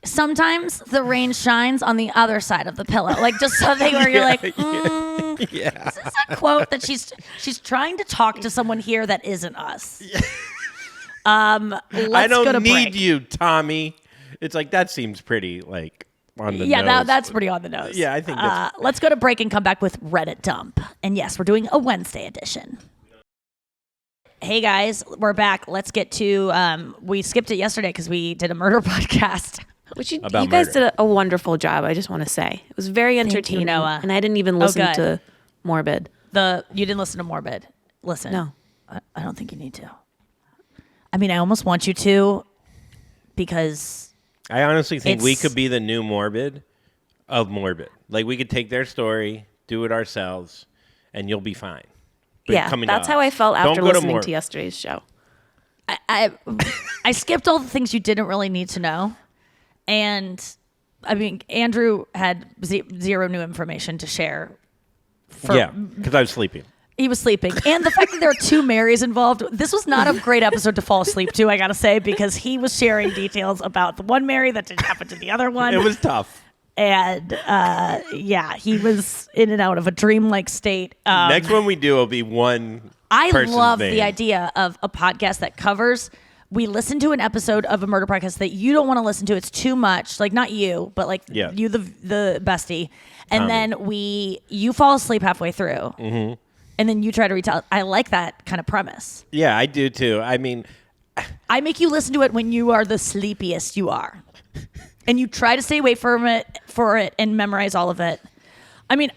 sometimes the rain shines on the other side of the pillow, like just something where you're like, Yeah. This is a quote that she's trying to talk to someone here that isn't us. Let's I go to don't need break. you, Tommy. It's like, that seems pretty like on the Yeah, nose. that's pretty on the nose. Yeah, I think that's- let's go to break and come back with Reddit dump. And yes, we're doing a Wednesday edition. Hey guys, we're back. Let's get to. We skipped it yesterday because we did a murder podcast. Which you About guys murder. did a wonderful job, I just want to say. It was very entertaining. Noah. And I didn't even listen good. to Morbid. You didn't listen to Morbid. Listen, No. I don't think you need to. I mean, I almost want you to, because I honestly think we It's- could be the new Morbid of Morbid. Like, we could take their story, do it ourselves, and you'll be fine. But Yeah, coming to that's us. how I felt Don't after go to listening Morbid. to yesterday's show. I skipped all the things you didn't really need to know, and I mean, Andrew had zero new information to share. Yeah, because I was sleeping. He was sleeping. And the fact that there are 2 Marys involved, this was not a great episode to fall asleep to, I gotta say, because he was sharing details about the one Mary that didn't happen to the other one. It was tough. And he was in and out of a dreamlike state. Next one we do will be one I person's love name. the idea of a podcast that covers. We listen to an episode of a murder podcast that you don't want to listen to. It's too much. Like, not you, but like you, the bestie. And then you fall asleep halfway through. Mm-hmm. And then you try to retell. I like that kind of premise. Yeah, I do too. I mean, I make you listen to it when you are the sleepiest you are. And you try to stay away from it and memorize all of it. I mean,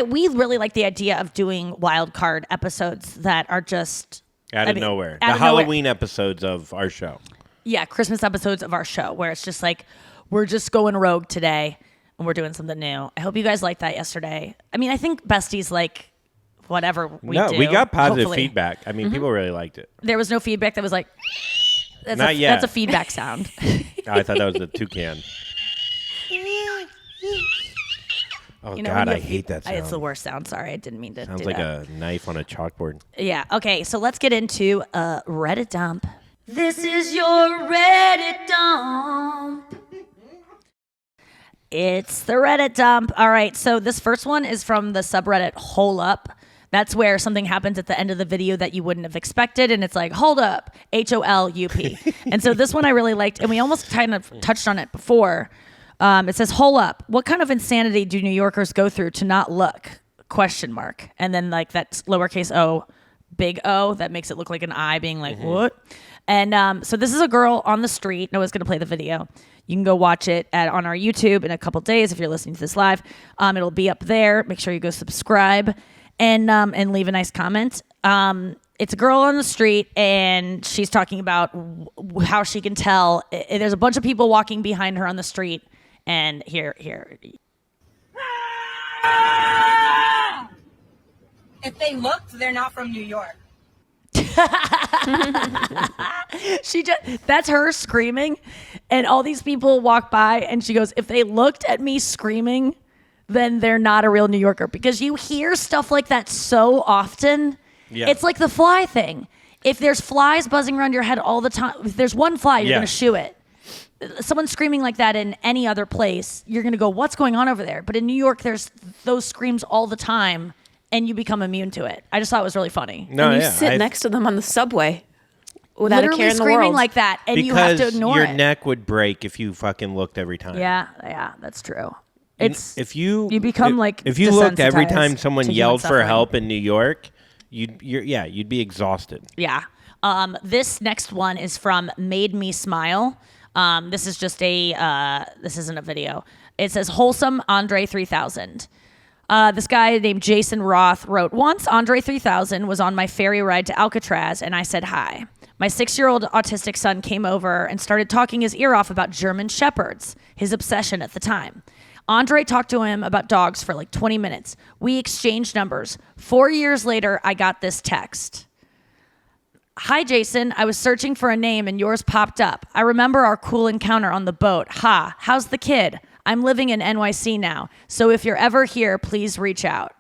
we really like the idea of doing wild card episodes that are just out of nowhere. out The of nowhere. Halloween episodes of our show. Yeah, Christmas episodes of our show where it's just like, we're just going rogue today. and we're doing something new. I hope you guys liked that yesterday. I mean, I think Besties like whatever we do. We got positive hopefully. feedback. I mean, people really liked it. There was no feedback that was like, Not yet. That's a feedback sound. I thought that was the toucan. Oh, You know, God, when you I have hate that sound. It's the worst sound. Sorry, I didn't mean to Sounds do like that. a knife on a chalkboard. Yeah. Okay. So let's get into Reddit dump. This is your Reddit dump. It's the Reddit dump. All right. So this first one is from the subreddit Hole Up. That's where something happens at the end of the video that you wouldn't have expected. And it's like, hold up, HOLUP. And so this one I really liked. And we almost kind of touched on it before. It says, hole up. What kind of insanity do New Yorkers go through to not look? ? And then like that lowercase o, big O, that makes it look like an I being like, what? And so this is a girl on the street. Noah's going to play the video. You can go watch it on our YouTube in a couple days if you're listening to this live. It'll be up there. Make sure you go subscribe and leave a nice comment. It's a girl on the street, and she's talking about how she can tell. There's a bunch of people walking behind her on the street. And here. If they looked, they're not from New York. That's her screaming, and all these people walk by, and she goes, if they looked at me screaming, then they're not a real New Yorker, because you hear stuff like that so often. Yeah. It's like the fly thing. If there's flies buzzing around your head all the time, if there's one fly, you're going to shoo it. Someone screaming like that in any other place, you're going to go, what's going on over there? But in New York, there's those screams all the time, and you become immune to it. I just thought it was really funny. No, And you yeah. sit next to them on the subway without Literally a care in the screaming world. like that, and you have to Because ignore your it. neck would break if you fucking looked every time. Yeah, that's true. It's If you become like if you looked every time desensitized someone to yelled human for suffering. help in New York, you'd be exhausted. Yeah. This next one is from Made Me Smile. This is just this isn't a video. It says Wholesome André 3000. This guy named Jason Roth wrote, once André 3000 was on my ferry ride to Alcatraz, and I said hi. My 6-year-old autistic son came over and started talking his ear off about German shepherds, his obsession at the time. André talked to him about dogs for like 20 minutes. We exchanged numbers. 4 years later, I got this text. Hi, Jason. I was searching for a name and yours popped up. I remember our cool encounter on the boat. Ha, how's the kid? I'm living in NYC now. So if you're ever here, please reach out.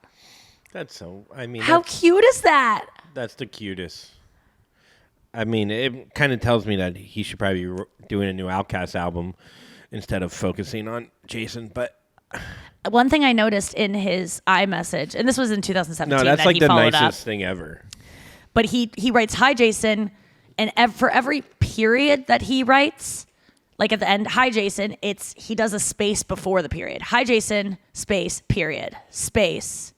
That's so. I mean, How cute is that? that's the cutest. I mean, it kind of tells me that he should probably be doing a new Outkast album instead of focusing on Jason. But One thing I noticed in his iMessage, and this was in 2017. no, that's that like he the followed nicest up. thing ever. But he writes, hi, Jason. And for every period that he writes, like at the end, hi, Jason, he does a space before the period. Hi, Jason, space, period, space.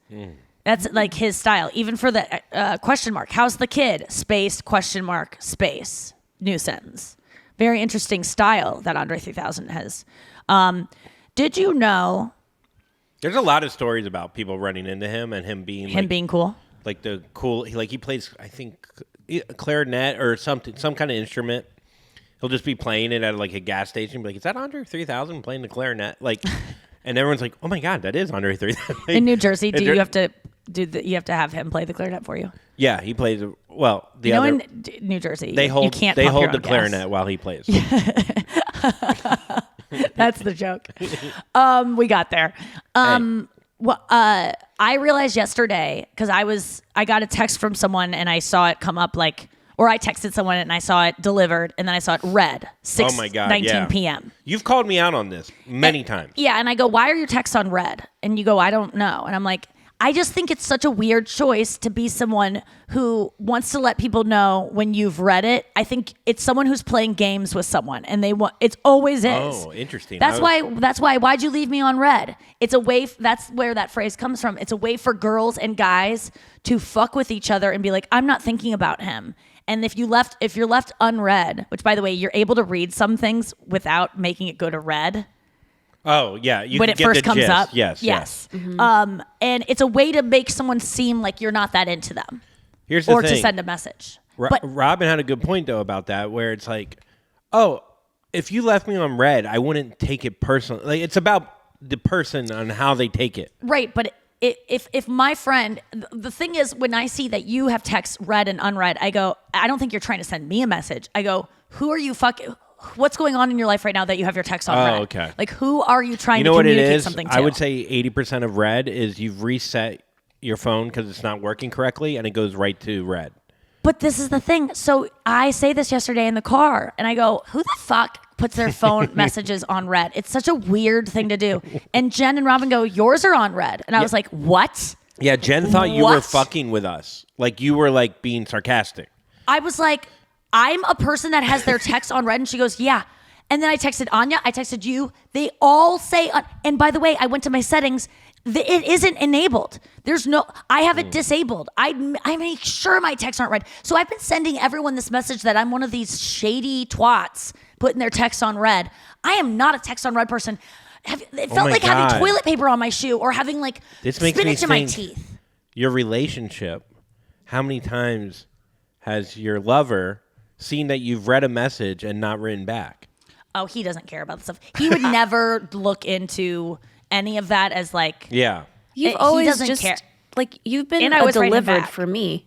That's like his style. Even for the question mark, how's the kid? Space, question mark, space. New sentence. Very interesting style that André 3000 has. Did you know There's a lot of stories about people running into him and him being cool? like the cool. He plays, I think, clarinet or something, some kind of instrument. He'll just be playing it at like a gas station. Be like, is that André 3000 playing the clarinet? Like, and everyone's like, oh my god, that is André 3000. In New Jersey, And you have to have him play the clarinet for you? Yeah, he plays. Well, the You know, other in New Jersey, they hold you can't they pump hold your the own gas. clarinet while he plays. That's the joke. We got there. Well, I realized yesterday because I got a text from someone and I saw it come up or I texted someone and I saw it delivered and then I saw it read 6:19 Oh my god, p.m. You've called me out on this many times. Yeah, and I go, why are your texts on red? And you go, I don't know. And I'm like, I just think it's such a weird choice to be someone who wants to let people know when you've read it. I think it's someone who's playing games with someone, and it always is. Oh, interesting. That's why. Why'd you leave me on red? It's a way. That's where that phrase comes from. It's a way for girls and guys to fuck with each other and be like, I'm not thinking about him. And if you're left unread, which by the way, you're able to read some things without making it go to red. Oh yeah, you When can it get first the comes gist. up. Yes. And it's a way to make someone seem like you're not that into them, Here's the or thing. to send a message. Robin had a good point though about that, where it's like, oh, if you left me on red, I wouldn't take it personally. Like it's about the person on how they take it. Right, but if my friend, the thing is, when I see that you have texts read and unread, I go, I don't think you're trying to send me a message. I go, who are you fucking? What's going on in your life right now that you have your text unread? Oh, okay. Like, who are you trying You to know what it communicate is? something to? I would say 80% of red is you've reset your phone because it's not working correctly, and it goes right to red. But this is the thing. So I say this yesterday in the car, and I go, who the fuck puts their phone messages on red? It's such a weird thing to do. And Jen and Robin go, yours are on red. And I was like, what? Yeah, Jen thought you were What? fucking with us. Like, you were, like, being sarcastic. I was like, I'm a person that has their text on red. And she goes, yeah. And then I texted Anya. I texted you. They all say, and by the way, I went to my settings. It isn't enabled. There's no, I have it disabled. I make sure my texts aren't read. So I've been sending everyone this message that I'm one of these shady twats putting their texts on red. I am not a text on red person. It felt like having toilet paper on my shoe or having like This makes me spinach in my think teeth. Your relationship, how many times has your lover seen that you've read a message and not written back? Oh, he doesn't care about the stuff. He would never look into any of that as like, Yeah. You've He always doesn't just care. like you've been And I was writing delivered back. for me.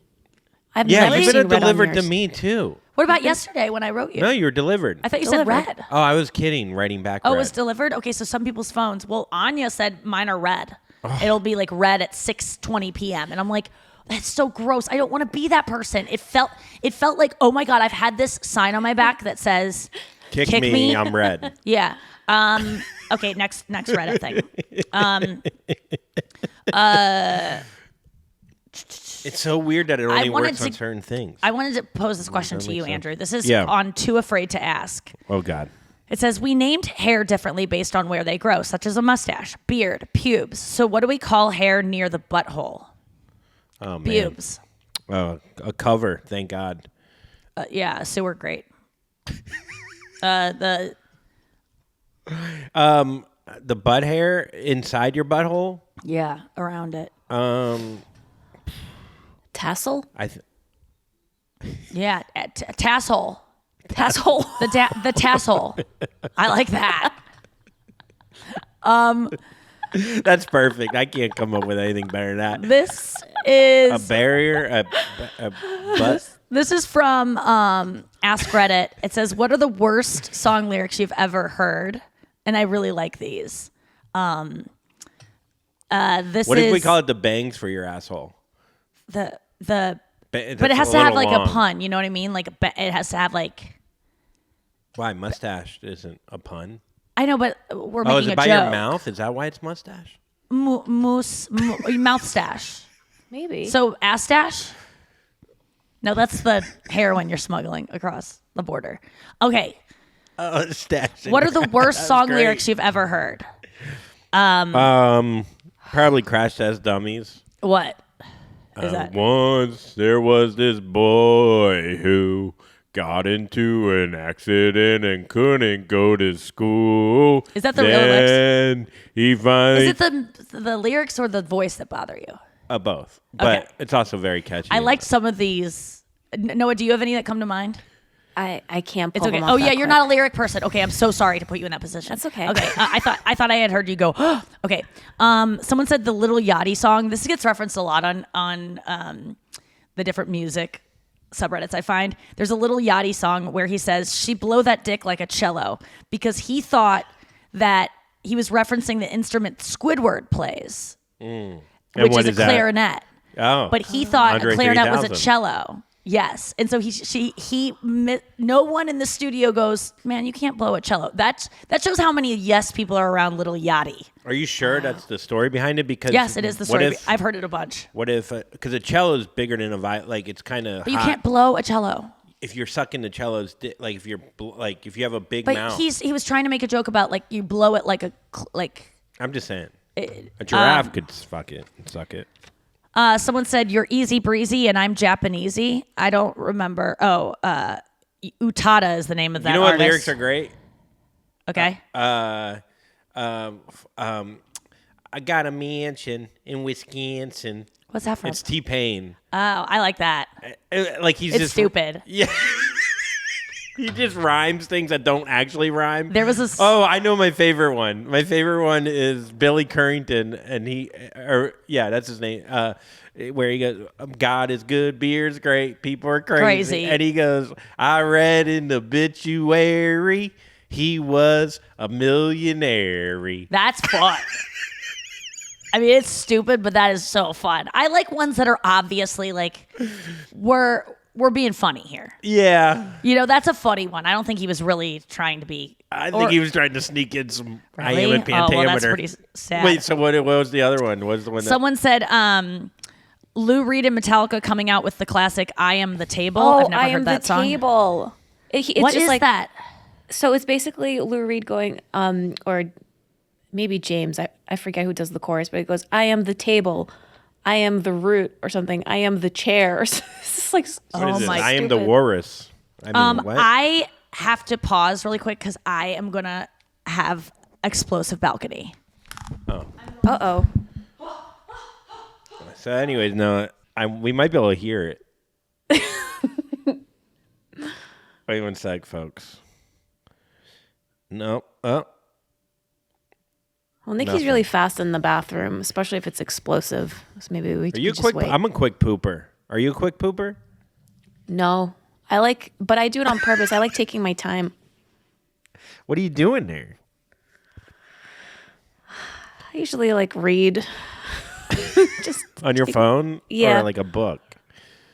I've Yeah, never you've seen been red on delivered to yours. me, too. what about yesterday when I wrote you? No, you were delivered. I thought you Delivered. said red. Oh, I was kidding, writing back Oh, red. it was delivered? Okay, so some people's phones. Well, Anya said mine are red. It'll be like red at 6:20 p.m. And I'm like, that's so gross. I don't want to be that person. It felt like, oh my God, I've had this sign on my back that says, Kick me, I'm red. yeah. Okay, next Reddit thing. It's so weird that it I only wanted works on to- certain things. I wanted to pose this question to you, makes sense. Andrew. This is Yeah. on Too Afraid to Ask. Oh, God. It says, we named hair differently based on where they grow, such as a mustache, beard, pubes. So what do we call hair near the butthole? Oh, man. Pubes. Oh, a cover, thank God. Yeah, sewer grate. The butt hair inside your butthole? Yeah, around it. Tassel? Yeah, tassel. Tassel. The tassel. I like that. That's perfect. I can't come up with anything better than that. This A is barrier, a butt. this is from Ask Reddit. It says, "What are the worst song lyrics you've ever heard?" And I really like these. This What is if we call it the bangs for your asshole? the But but it has to have like a pun. You know what I mean? Like it has to have like. Why mustache isn't a pun? I know, but we're Oh, making is it a by joke. your mouth? Is that why it's mustache? Mouth stash. Maybe. So astache? No, that's the heroin you're smuggling across the border. Okay. Oh, stash. What are the worst That's song great. lyrics you've ever heard? Probably Crash Test Dummies. What is that? Once there was this boy who got into an accident and couldn't go to school. Is that the real lyrics? Then he finally... Is it the lyrics or the voice that bother you? Both. But Okay. it's also very catchy. I liked some of these. Noah, do you have any that come to mind? I can't pull It's okay. them off Oh that yeah, you're quick. not a lyric person. Okay, I'm so sorry to put you in that position. That's okay. Okay, I thought I had heard you go. Okay. Someone said the Little Yachty song. This gets referenced a lot on the different music subreddits I find. There's a Little Yachty song where he says she blow that dick like a cello because he thought that he was referencing the instrument Squidward plays, And which what is a is that? clarinet. Oh. But he thought Andre a clarinet was a 3000. cello. Yes. And so no one in the studio goes, man, you can't blow a cello. That shows how many yes people are around Little Yachty. Are you sure that's the story behind it? Because Yes, it is the what story. if- I've heard it a bunch. What if... Because a cello is bigger than a violin. Like, it's kind of But you can't blow a cello. If you're sucking the cello's... like, if you have a big But mouth... he was trying to make a joke about like you blow it like I'm just saying. A giraffe could fuck it and suck it. someone said you're easy breezy and I'm Japanesey. I don't remember. Oh, Utada is the name of that You know what artist. lyrics are great? Okay. I got a mansion in Wisconsin. What's that from? It's T-Pain. Oh, I like that. Like he's It's just stupid. Yeah. He just rhymes things that don't actually rhyme. There was a Oh, I know my favorite one. My favorite one is Billy Currington, and that's his name. Where he goes, God is good, beer's great, people are crazy. And he goes, I read in the obituary he was a millionaire. That's fun. I mean, it's stupid, but that is so fun. I like ones that are obviously like, we're being funny here. Yeah. That's a funny one. I don't think he was really trying to be. I think he was trying to sneak in some I am Really? a pentameter. Oh, well, that's pretty sad. Wait, so what was the other one? What was the one that... Someone said Lou Reed and Metallica coming out with the classic I Am the Table. Oh, I've never I heard am that the song. table. It's What just is like that? So it's basically Lou Reed going, or maybe James. I forget who does the chorus, but it goes, I am the table. I am the root or something. I am the chair. It's just like, What is this? my I am the stupid. walrus. I mean, what? I have to pause really quick because I am going to have explosive balcony. uh-oh. So anyways, no, we might be able to hear it. Wait one sec, folks. No. Oh. Well, Nikki's Nothing. really fast in the bathroom, especially if it's explosive. So maybe we Are could you a just quick? wait. I'm a quick pooper. Are you a quick pooper? No. But I do it on purpose. I like taking my time. What are you doing there? I usually read. Just On your phone? Yeah. Or like a book?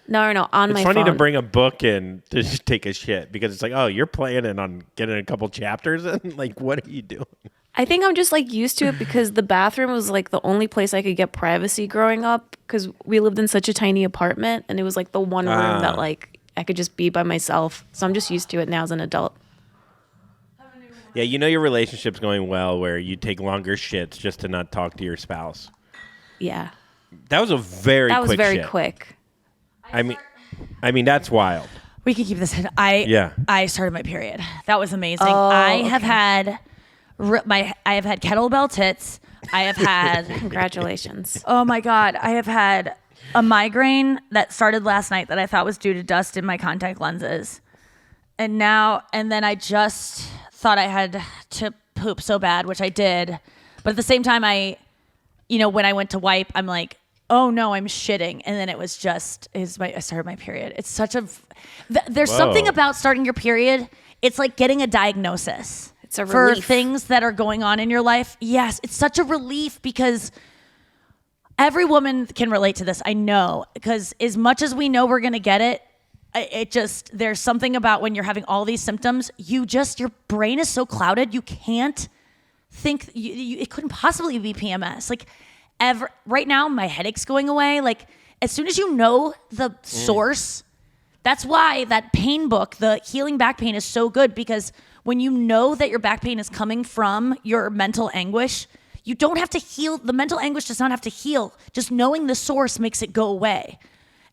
no, on my It's phone. funny to bring a book in to just take a shit because it's like, oh, you're planning on getting a couple chapters in? Like, what are you doing? I think I'm just used to it because the bathroom was the only place I could get privacy growing up because we lived in such a tiny apartment and it was the one room that I could just be by myself. So I'm just used to it now as an adult. Yeah, your relationship's going well where you take longer shits just to not talk to your spouse. Yeah. That was a very That was quick very shit. quick. I mean that's wild. We can keep this in. I started my period. That was amazing. I have had kettlebell tits. I have had Congratulations. oh my God. I have had a migraine that started last night that I thought was due to dust in my contact lenses. And then I just thought I had to poop so bad, which I did. But at the same time, when I went to wipe, I'm like, oh no, I'm shitting. And then it was I started my period. It's such there's something about starting your period. It's like getting a diagnosis. It's a for relief. things that are going on in your life. Yes, it's such a relief because every woman can relate to this. I know, because as much as we know we're going to get it, there's something about when you're having all these symptoms, your brain is so clouded, you can't think, it couldn't possibly be PMS. Right now, my headache's going away. As soon as you know the source, that's why that pain book, the Healing Back Pain, is so good because when you know that your back pain is coming from your mental anguish, you don't have to heal. The mental anguish does not have to heal. Just knowing the source makes it go away.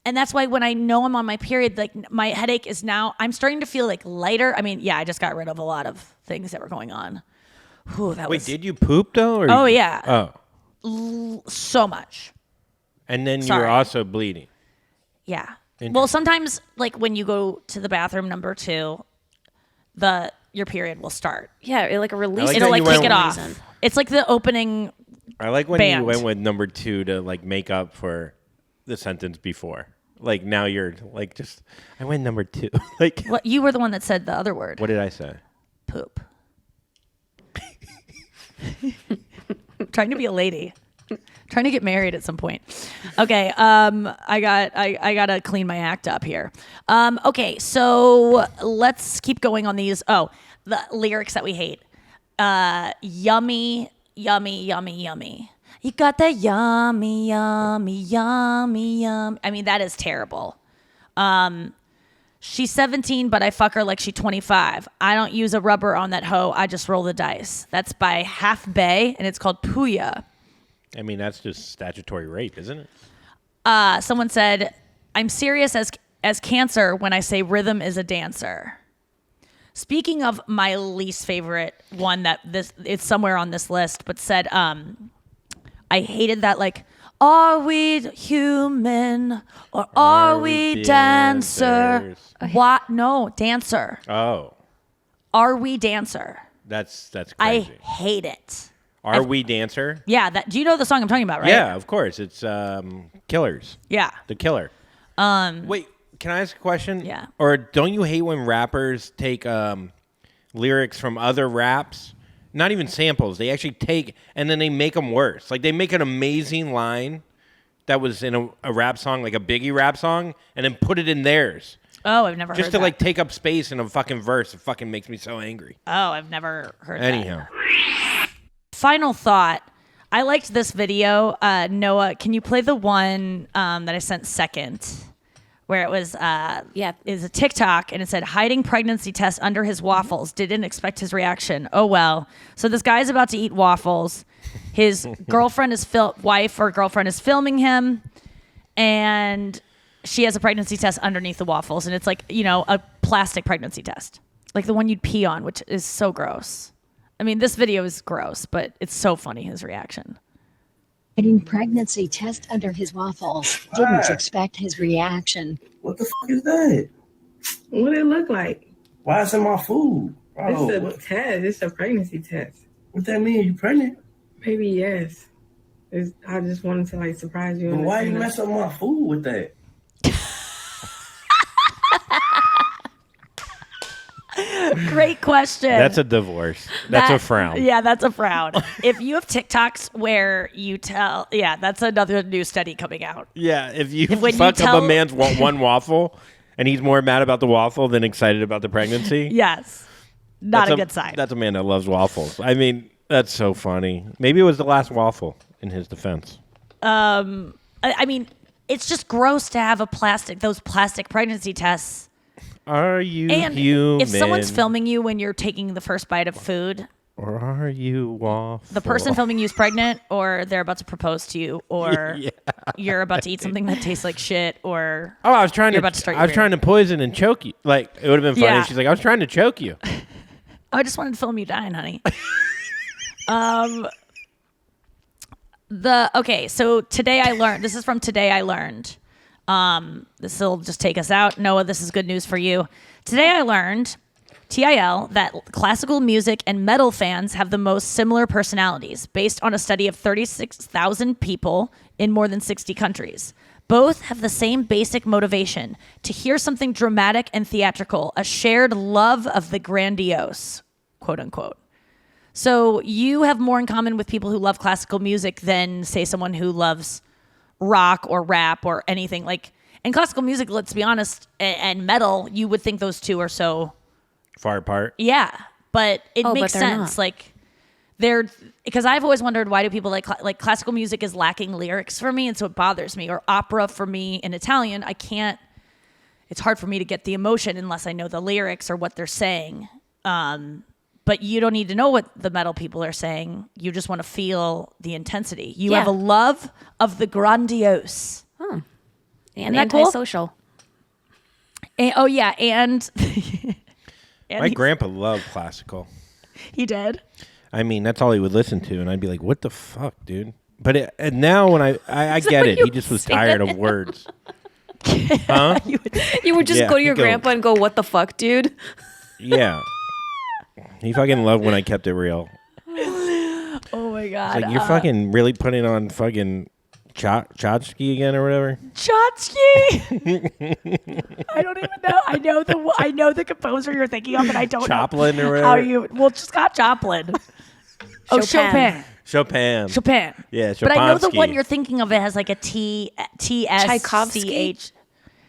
And that's why when I know I'm on my period, my headache is now, I'm starting to feel lighter. I mean, yeah, I just got rid of a lot of things that were going on. Whew, Wait, did you poop though? Oh, yeah. Oh. So much. And then Sorry. you're also bleeding. Yeah. Well, sometimes when you go to the bathroom number 2, your period will start. Yeah, a release. like It'll that you kick went- it off. It's like the opening. I like when Band. you went with number 2 to make up for the sentence before. Now you're just, I went number 2. What you were the one that said the other word. What did I say? Poop. Trying to be a lady. Trying to get married at some point. Okay, I gotta clean my act up here. Okay, so let's keep going on these. Oh, the lyrics that we hate. Yummy, yummy, yummy, yummy. You got that yummy, yummy, yummy, yum. I mean, that is terrible. She's 17, but I fuck her like she's 25. I don't use a rubber on that hoe. I just roll the dice. That's by Half Bay, and it's called Puya. I mean, that's just statutory rape, isn't it? Someone said, I'm serious as cancer when I say rhythm is a dancer. Speaking of my least favorite one it's somewhere on this list, but said, I hated that Are we human or are we dancer? dancers? What? No, dancer. Oh, Are we dancer? that's I crazy. hate it. Are we dancer? Yeah, that. Do you know the song I'm talking about, right? Yeah, of course. It's Killers. Yeah. The Killer. Wait, can I ask a question? Yeah. Or don't you hate when rappers take lyrics from other raps? Not even samples. They actually take and then they make them worse. Like they make an amazing line that was in a rap song, like a Biggie rap song, and then put it in theirs. Oh, I've never heard Just to that. like take up space in a fucking verse. It fucking makes me so angry. Oh, I've never heard that. Anyhow. Final thought. I liked this video. Noah, can you play the one that I sent second? Where it was is a TikTok and it said hiding pregnancy test under his waffles. Didn't expect his reaction. Oh well. So this guy's about to eat waffles. His girlfriend is wife or girlfriend is filming him, and she has a pregnancy test underneath the waffles, and it's like, you know, a plastic pregnancy test, like the one you'd pee on, which is so gross. I mean, this video is gross, but it's so funny, his reaction. Hiding pregnancy test under his waffles. Didn't expect his reaction. What the fuck is that? What it look like? Why is it my food? Bro, It's a test. It's a pregnancy test. what that mean? You pregnant? Maybe yes. I just wanted to like surprise you. But and why let you know. mess up my food with that? Great question. That's a divorce. That's a frown. Yeah, that's a frown. If you have TikToks where you tell, that's another new study coming out. Yeah, if you When you fuck up tell- a man's one waffle and he's more mad about the waffle than excited about the pregnancy. Yes. Not that's a good sign. That's a man that loves waffles. I mean, that's so funny. Maybe it was the last waffle in his defense. I mean, it's just gross to have those plastic pregnancy tests. Are you And human? if someone's filming you when you're taking the first bite of food, or are you waffle? the person filming you is pregnant, or they're about to propose to you, or you're about to eat something that tastes like shit, or I was trying you're about to start I was your trying to poison and choke you. Like it would have been funny. Yeah. If she's like, I was trying to choke you. I just wanted to film you dying, honey. So today I learned. This is from Today I Learned. This will just take us out. Noah, this is good news for you. Today I learned, TIL, that classical music and metal fans have the most similar personalities based on a study of 36,000 people in more than 60 countries. Both have the same basic motivation, to hear something dramatic and theatrical, a shared love of the grandiose, quote unquote. So you have more in common with people who love classical music than, say, someone who loves rock or rap or anything. Like, in classical music, let's be honest, and metal, you would think those two are so Far apart. yeah, but it makes but they're sense. not. Like, because I've always wondered, why do people like classical music is lacking lyrics for me, and so it bothers me. Or opera for me in Italian, I can't. It's hard for me to get the emotion unless I know the lyrics or what they're saying. But you don't need to know what the metal people are saying. You just want to feel the intensity. You have a love of the grandiose. And Isn't that cool? antisocial. And, and My grandpa loved classical. he did. I mean, that's all he would listen to, and I'd be like, "What the fuck, dude?" But and now when I get it, he just was tired of words. Huh? You would just Yeah, go to your he'd go- grandpa and go, "What the fuck, dude?" Yeah. He fucking loved when I kept it real. Oh my god! It's like, you're fucking really putting on fucking tchotchke again or whatever. Chotsky. I don't even know. I know the composer you're thinking of, but I don't Choplin know or how whatever. you. Well, Scott Joplin. Oh, Chopin. Chopin. But Yeah, I know the Chopinski. one you're thinking of. It has like a T S Tchaikovsky? C H.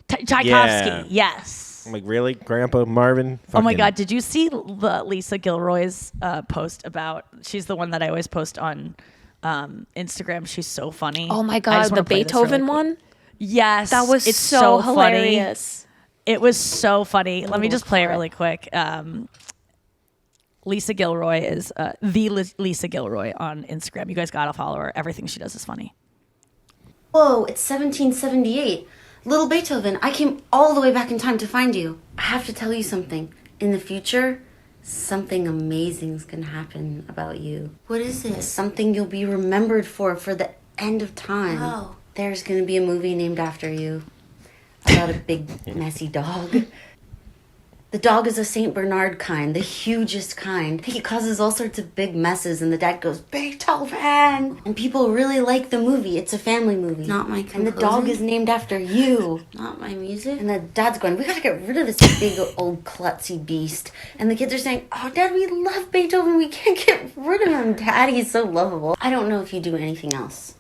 Tchaikovsky. Yeah. Yes. I'm like, really, Grandpa Marvin? Oh my Fucking- God! Did you see the Lisa Gilroy's post about? She's the one that I always post on Instagram. She's so funny. Oh my I god, just the wanna play this really Beethoven quick. one? Yes, That was it's so funny. hilarious. It was so funny. Let me Look just play it for it. really quick. Lisa Gilroy is the Lisa Gilroy on Instagram. You guys gotta follow her. Everything she does is funny. Whoa, it's 1778. Little Beethoven, I came all the way back in time to find you. I have to tell you something. In the future, something amazing's gonna happen about you. What is it? Something you'll be remembered for the end of time, there's gonna be a movie named after you about a big, messy dog. The dog is a St. Bernard kind, the hugest kind. He causes all sorts of big messes, and the dad goes, Beethoven! And people really like the movie. It's a family movie. Not my composing. And the dog is named after you. Not my music. And the dad's going, we gotta get rid of this big old klutzy beast. And the kids are saying, oh, Dad, we love Beethoven. We can't get rid of him. Dad, he's so lovable. I don't know if you do anything else.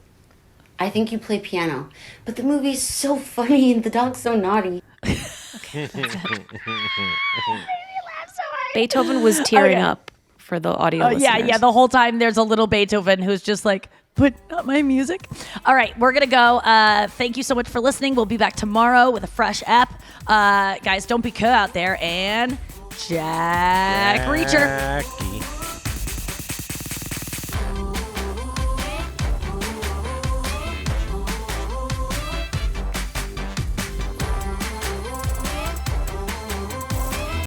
I think you play piano. But the movie's so funny, and the dog's so naughty. Beethoven was tearing up for the audio listeners. Yeah. The whole time there's a little Beethoven who's just like, but not my music. All right, we're going to go. Thank you so much for listening. We'll be back tomorrow with a fresh app. Guys, don't be cool out there. And Jack Reacher.